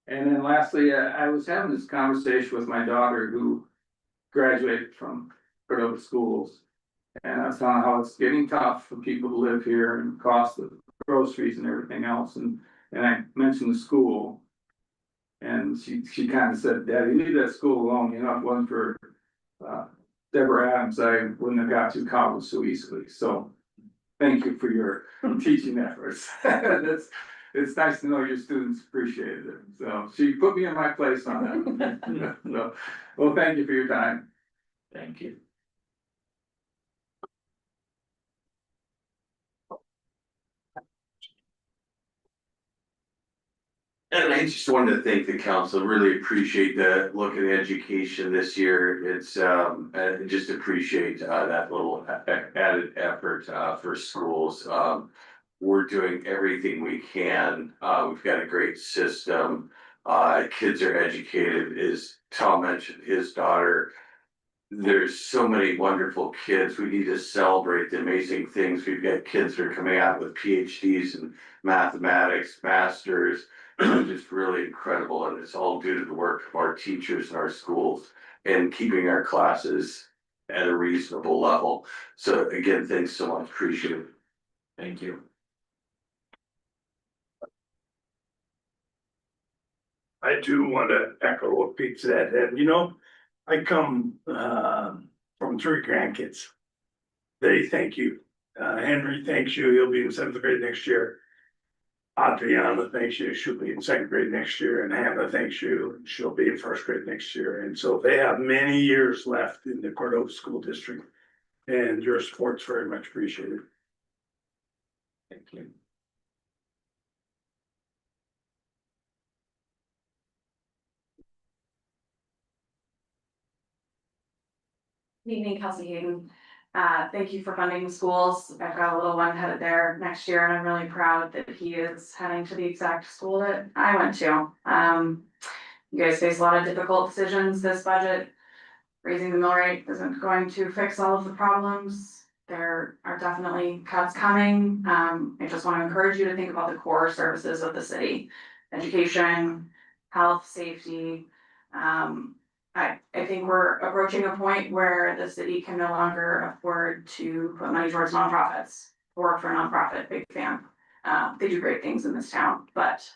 And then lastly, I was having this conversation with my daughter who graduated from Cordova schools. And I was telling how it's getting tough for people to live here and cost of groceries and everything else. And I mentioned the school. and she kind of said, Daddy, leave that school alone, you know, if it wasn't for Deborah Adams, I wouldn't have got to college so easily, so thank you for your teaching efforts. It's nice to know your students appreciated it, so she put me in my place on that. So, well, thank you for your time. Thank you. And I just wanted to thank the council, really appreciate the look at education this year. It's, I just appreciate, that little added effort, for schools. We're doing everything we can. We've got a great system. Kids are educated, as Tom mentioned, his daughter. There's so many wonderful kids. We need to celebrate the amazing things. We've got kids that are coming out with PhDs in mathematics, masters. Just really incredible, and it's all due to the work of our teachers and our schools and keeping our classes at a reasonable level. So again, thanks so much, appreciate it. Thank you. I do want to echo what Pete said, and you know, I come from 3 grandkids. They thank you. Henry thanks you, he'll be in 7th grade next year. Adriana thanks you, she'll be in 2nd grade next year, and Hannah thanks you, she'll be in 1st grade next year. And so they have many years left in the Cordova School District, and your support's very much appreciated. Thank you. Good evening, Kelsey Hayden. Thank you for funding the schools. I've got a little one headed there next year, and I'm really proud that he is heading to the exact school that I went to. You guys face a lot of difficult decisions this budget. Raising the mill rate isn't going to fix all of the problems. There are definitely cuts coming. I just want to encourage you to think about the core services of the city: education, health, safety. I think we're approaching a point where the city can no longer afford to put money towards nonprofits. Work for a nonprofit, big fan. They do great things in this town, but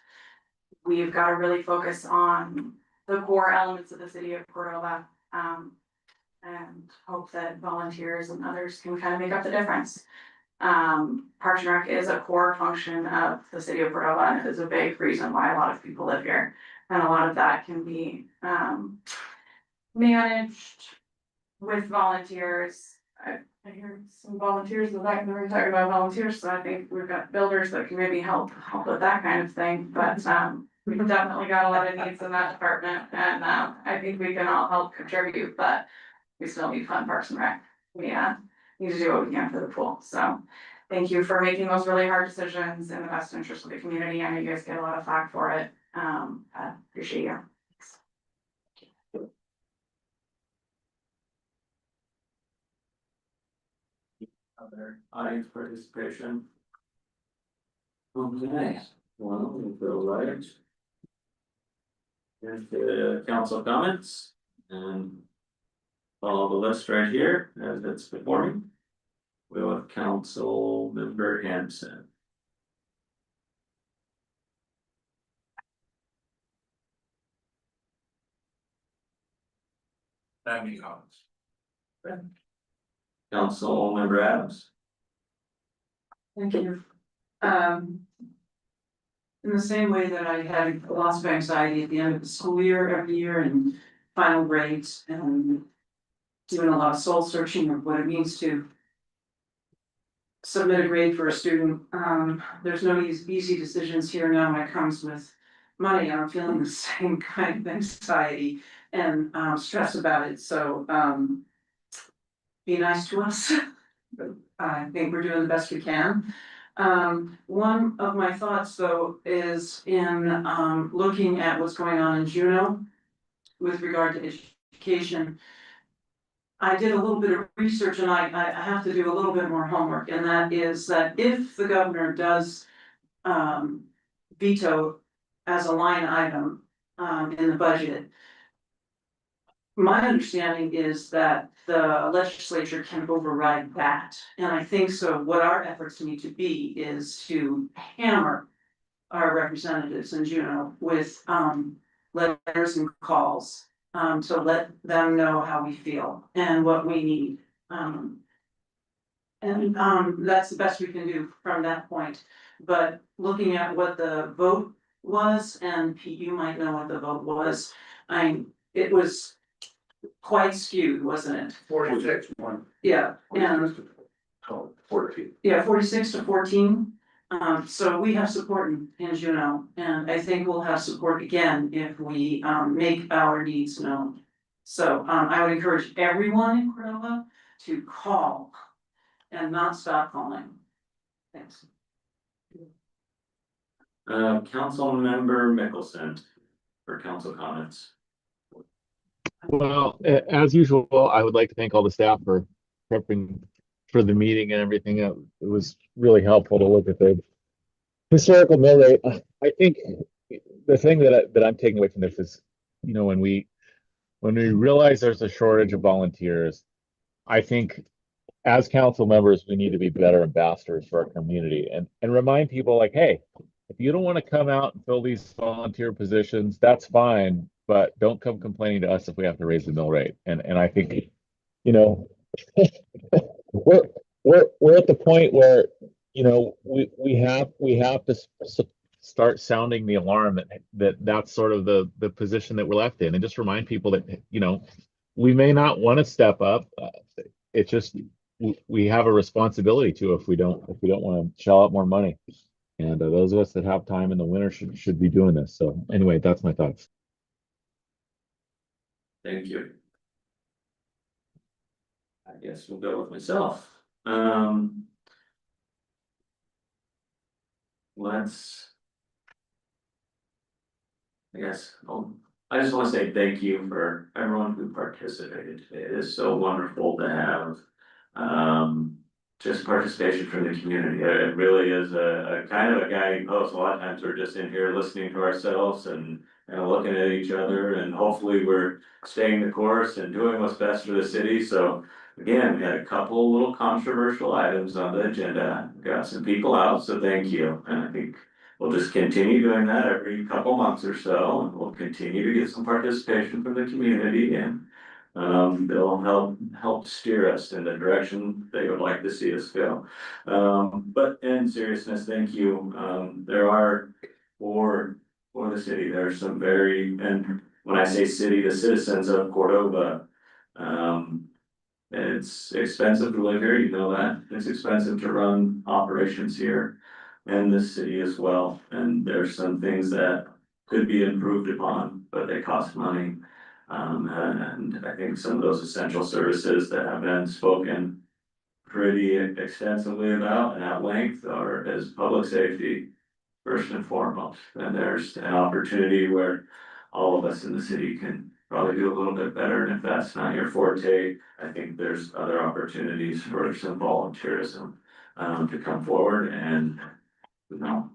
we've got to really focus on the core elements of the city of Cordova, and hope that volunteers and others can kind of make up the difference. Parks and Rec is a core function of the city of Cordova, and it is a big reason why a lot of people live here. And a lot of that can be managed with volunteers. I hear some volunteers in the back, and we're talking about volunteers, so I think we've got builders that can maybe help with that kind of thing, but we've definitely got a lot of needs in that department, and I think we can all help contribute, but we still need fun Parks and Rec. We need to do what we can for the pool, so thank you for making those really hard decisions in the best interest of the community. I know you guys get a lot of flack for it. I appreciate you. Other audience participation? Okay, well, we'll go right into council comments and follow the list right here as it's before me. We'll have Council Member Hanson. Any comments? Council Member Adams. Thank you. In the same way that I had lots of anxiety at the end of the school year every year and final grades and doing a lot of soul searching of what it means to submit a grade for a student. There's no easy decisions here now when it comes with money. I'm feeling the same kind of anxiety and stress about it. So be nice to us. I think we're doing the best we can. One of my thoughts though is in looking at what's going on in Juneau with regard to education. I did a little bit of research and I have to do a little bit more homework, and that is that if the governor does veto as a line item in the budget, my understanding is that the legislature can override that. And I think so what our efforts need to be is to hammer our representatives in Juneau with letters and calls, to let them know how we feel and what we need. That's the best we can do from that point. But looking at what the vote was, and Pete, you might know what the vote was, it was quite skewed, wasn't it? 46-1. Yeah, and Oh, 14. yeah, 46-14. So we have support in Juneau, and I think we'll have support again if we make our needs known. So I would encourage everyone in Cordova to call and not stop calling. Thanks. Councilmember Mickelson for council comments. Well, as usual, I would like to thank all the staff for prepping for the meeting and everything. It was really helpful to look at the historical mill rate. I think the thing that I'm taking away from this is, you know, when we realize there's a shortage of volunteers, I think as council members, we need to be better ambassadors for our community and remind people like, hey, if you don't want to come out and fill these volunteer positions, that's fine, but don't come complaining to us if we have to raise the mill rate. And I think, you know, we're at the point where, you know, we have to start sounding the alarm that's sort of the position that we're left in, and just remind people that, you know, we may not want to step up. It's just we have a responsibility to if we don't want to shell out more money. And those of us that have time in the winter should be doing this. So anyway, that's my thoughts. Thank you. I guess we'll go with myself. I just want to say thank you for everyone who participated. It is so wonderful to have just participation from the community. It really is a kind of a guiding post. A lot of times we're just in here listening to ourselves and looking at each other, and hopefully we're staying the course and doing what's best for the city. So again, we had a couple little controversial items on the agenda, got some people out, so thank you. And I think we'll just continue doing that every couple months or so, and we'll continue to get some participation from the community, and they'll help steer us in the direction they would like to see us go. But in seriousness, thank you. There are for the city, there are some and when I say city, the citizens of Cordova, it's expensive to live here, you know that. It's expensive to run operations here in this city as well. And there's some things that could be improved upon, but they cost money. And I think some of those essential services that have been spoken pretty extensively about and at length is public safety first and foremost. And there's an opportunity where all of us in the city can probably do a little bit better. And if that's not your forte, I think there's other opportunities for some volunteerism to come forward. And you know,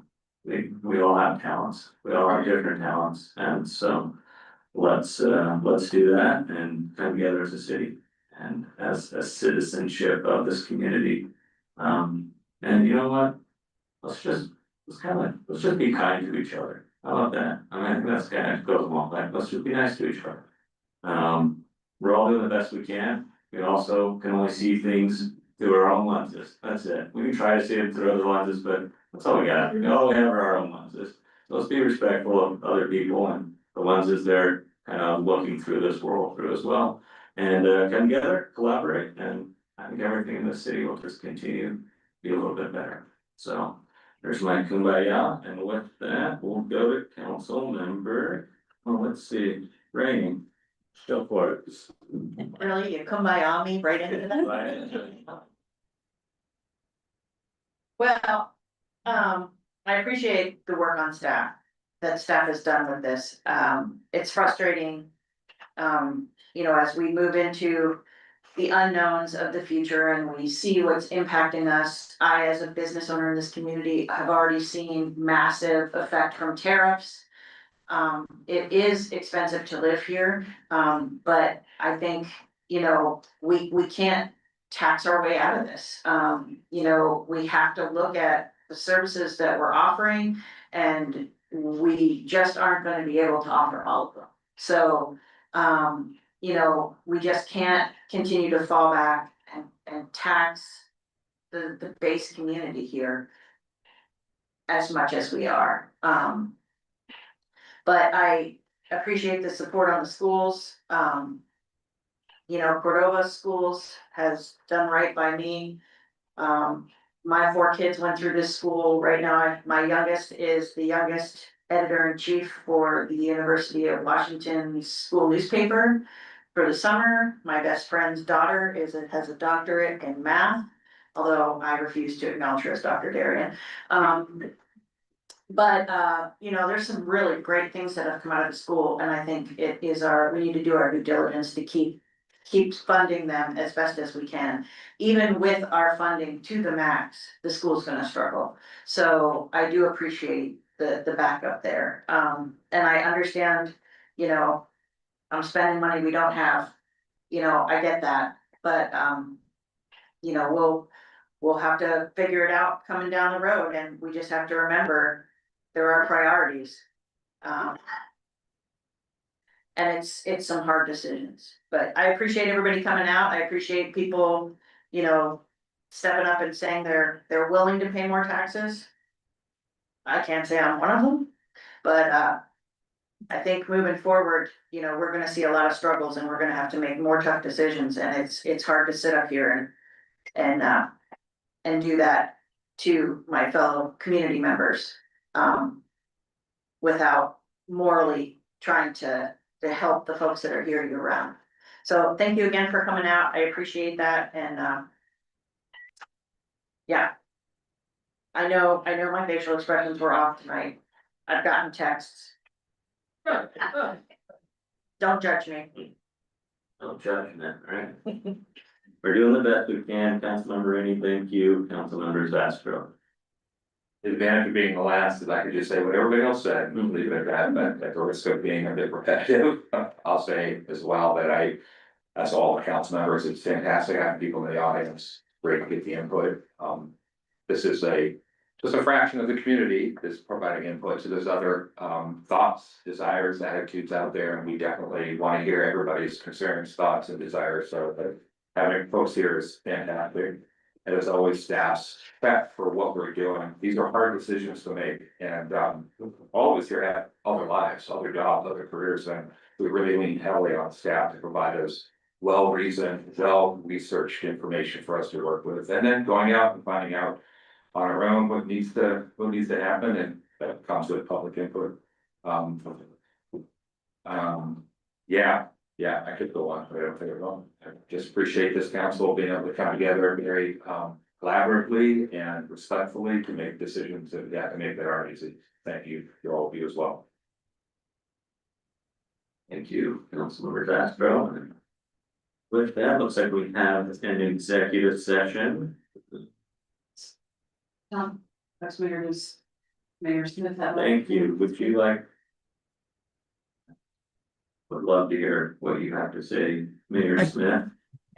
we all have talents. We all have different talents, and so let's do that and come together as a city and as a citizenship of this community. And you know what? Let's just be kind to each other. How about that? I mean, I think that's kind of goes along like, let's just be nice to each other. We're all doing the best we can. We also can only see things through our own lenses. That's it. We can try to see it through other lenses, but that's all we got. All we have are our own lenses. So let's be respectful of other people and the lenses they're kind of looking through this world through as well. And come together, collaborate, and I think everything in the city will just continue to be a little bit better. So there's my kumbaya, and with that, we'll go to council member. Well, let's see, Rainey. Go for it. Really, you come by on me right into that? Well, I appreciate the work on staff, that staff has done with this. It's frustrating, you know, as we move into the unknowns of the future and we see what's impacting us. I, as a business owner in this community, have already seen massive effect from tariffs. It is expensive to live here, but I think, you know, we can't tax our way out of this. You know, we have to look at the services that we're offering and we just aren't gonna be able to offer all of them. So, you know, we just can't continue to fall back and tax the base community here as much as we are. But I appreciate the support on the schools. You know, Cordova Schools has done right by me. My 4 kids went through this school. Right now, my youngest is the youngest editor-in-chief for the University of Washington school newspaper for the summer. My best friend's daughter has a doctorate in math, although I refuse to acknowledge her as Dr. Darian. But you know, there's some really great things that have come out of the school, and I think we need to do our due diligence to keep funding them as best as we can. Even with our funding to the max, the school's gonna struggle. So I do appreciate the backup there. And I understand, you know, I'm spending money we don't have, you know, I get that, but you know, we'll have to figure it out coming down the road, and we just have to remember there are priorities. And it's some hard decisions, but I appreciate everybody coming out. I appreciate people, you know, stepping up and saying they're willing to pay more taxes. I can't say I'm one of them, but I think moving forward, you know, we're gonna see a lot of struggles, and we're gonna have to make more tough decisions, and it's hard to sit up here and do that to my fellow community members, without morally trying to help the folks that are here year round. So thank you again for coming out. I appreciate that, and yeah. I know my facial expressions were off tonight. I've gotten texts. Don't judge me. No judgment, right? We're doing the best we can. Councilmember Rainey, thank you. Councilmember Zastro. The advantage of being the last is I could just say what everybody else said and leave it at that, but at the risk of being a bit repetitive, I'll say as well that that's all the council members, it's fantastic having people in the audience, great to get the input. This is just a fraction of the community that's providing input, so there's other thoughts, desires, attitudes out there, and we definitely want to hear everybody's concerns, thoughts, and desires, so that having folks here is fantastic. And as always, staff's prep for what we're doing. These are hard decisions to make, and all of us here have other lives, other jobs, other careers, and we really lean heavily on staff to provide us well-reasoned, well-researched information for us to work with, and then going out and finding out on our own what needs to happen, and that comes with public input. Yeah, I could go on, but I don't think I will. I just appreciate this council being able to come together very collaboratively and respectfully to make decisions that we have to make that aren't easy. Thank you to all of you as well. Thank you, Councilmember Zastro. With that, looks like we have an executive session. That's Mayor Smith. Thank you. Would you like? Would love to hear what you have to say, Mayor Smith.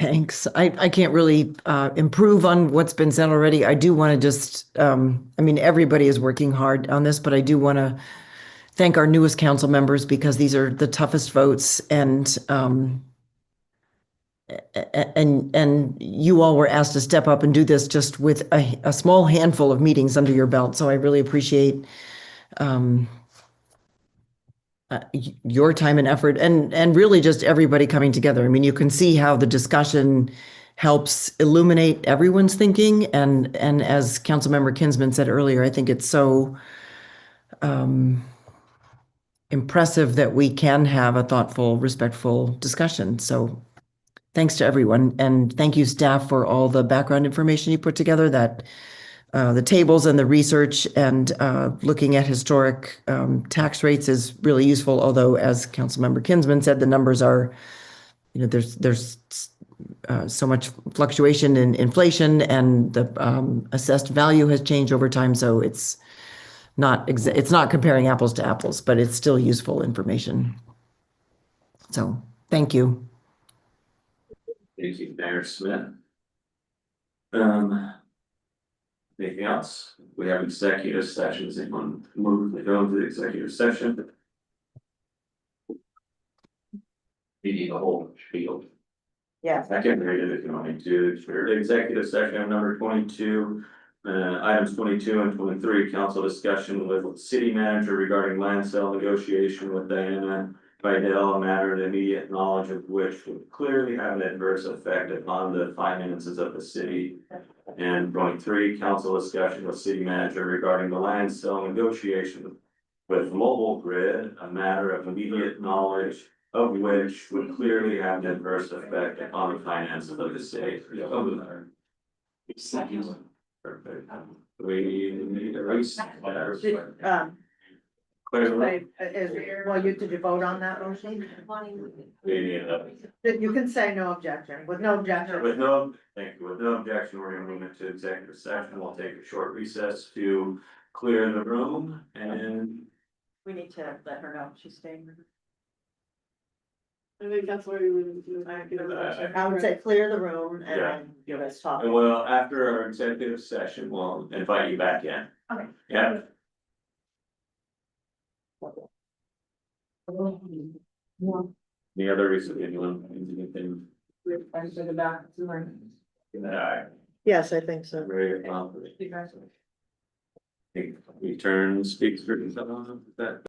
Thanks. I can't really improve on what's been said already. I do want to just, I mean, everybody is working hard on this, but I do want to thank our newest council members because these are the toughest votes, and you all were asked to step up and do this just with a small handful of meetings under your belt. So I really appreciate your time and effort, and really just everybody coming together. I mean, you can see how the discussion helps illuminate everyone's thinking, and as Councilmember Kinsman said earlier, I think it's so impressive that we can have a thoughtful, respectful discussion. So thanks to everyone, and thank you staff for all the background information you put together, that the tables and the research, and looking at historic tax rates is really useful. Although, as Councilmember Kinsman said, the numbers are, you know, there's so much fluctuation in inflation, and the assessed value has changed over time. So it's not comparing apples to apples, but it's still useful information. So thank you. Thank you, Mayor Smith. Anything else? We have executive sessions. Anyone move to go into the executive session? You need the whole spiel. Yes. I can read it if you want me to. For the executive session number 22, items 22 and 23, council discussion with city manager regarding land sale negotiation with Diana Vidal, a matter of immediate knowledge of which would clearly have an adverse effect upon the finances of the city. And 23, council discussion with city manager regarding the land sale negotiation with Mobile Grid, a matter of immediate knowledge of which would clearly have an adverse effect upon the finances of the state. Perfect. We need a race. Clearly, Did you vote on that motion? we need a. You can say no objection, with no objection. With no, thank you, with no objection, we're gonna move into executive session. We'll take a short recess to clear the room and. We need to let her know she's staying. I think that's where we would do. I would say clear the room and Yeah. then you guys talk. And well, after our executive session, we'll invite you back in. Okay. Yeah. The other reason, anything? Yeah, Yes, I think so. very accomplished. Return speaks for that.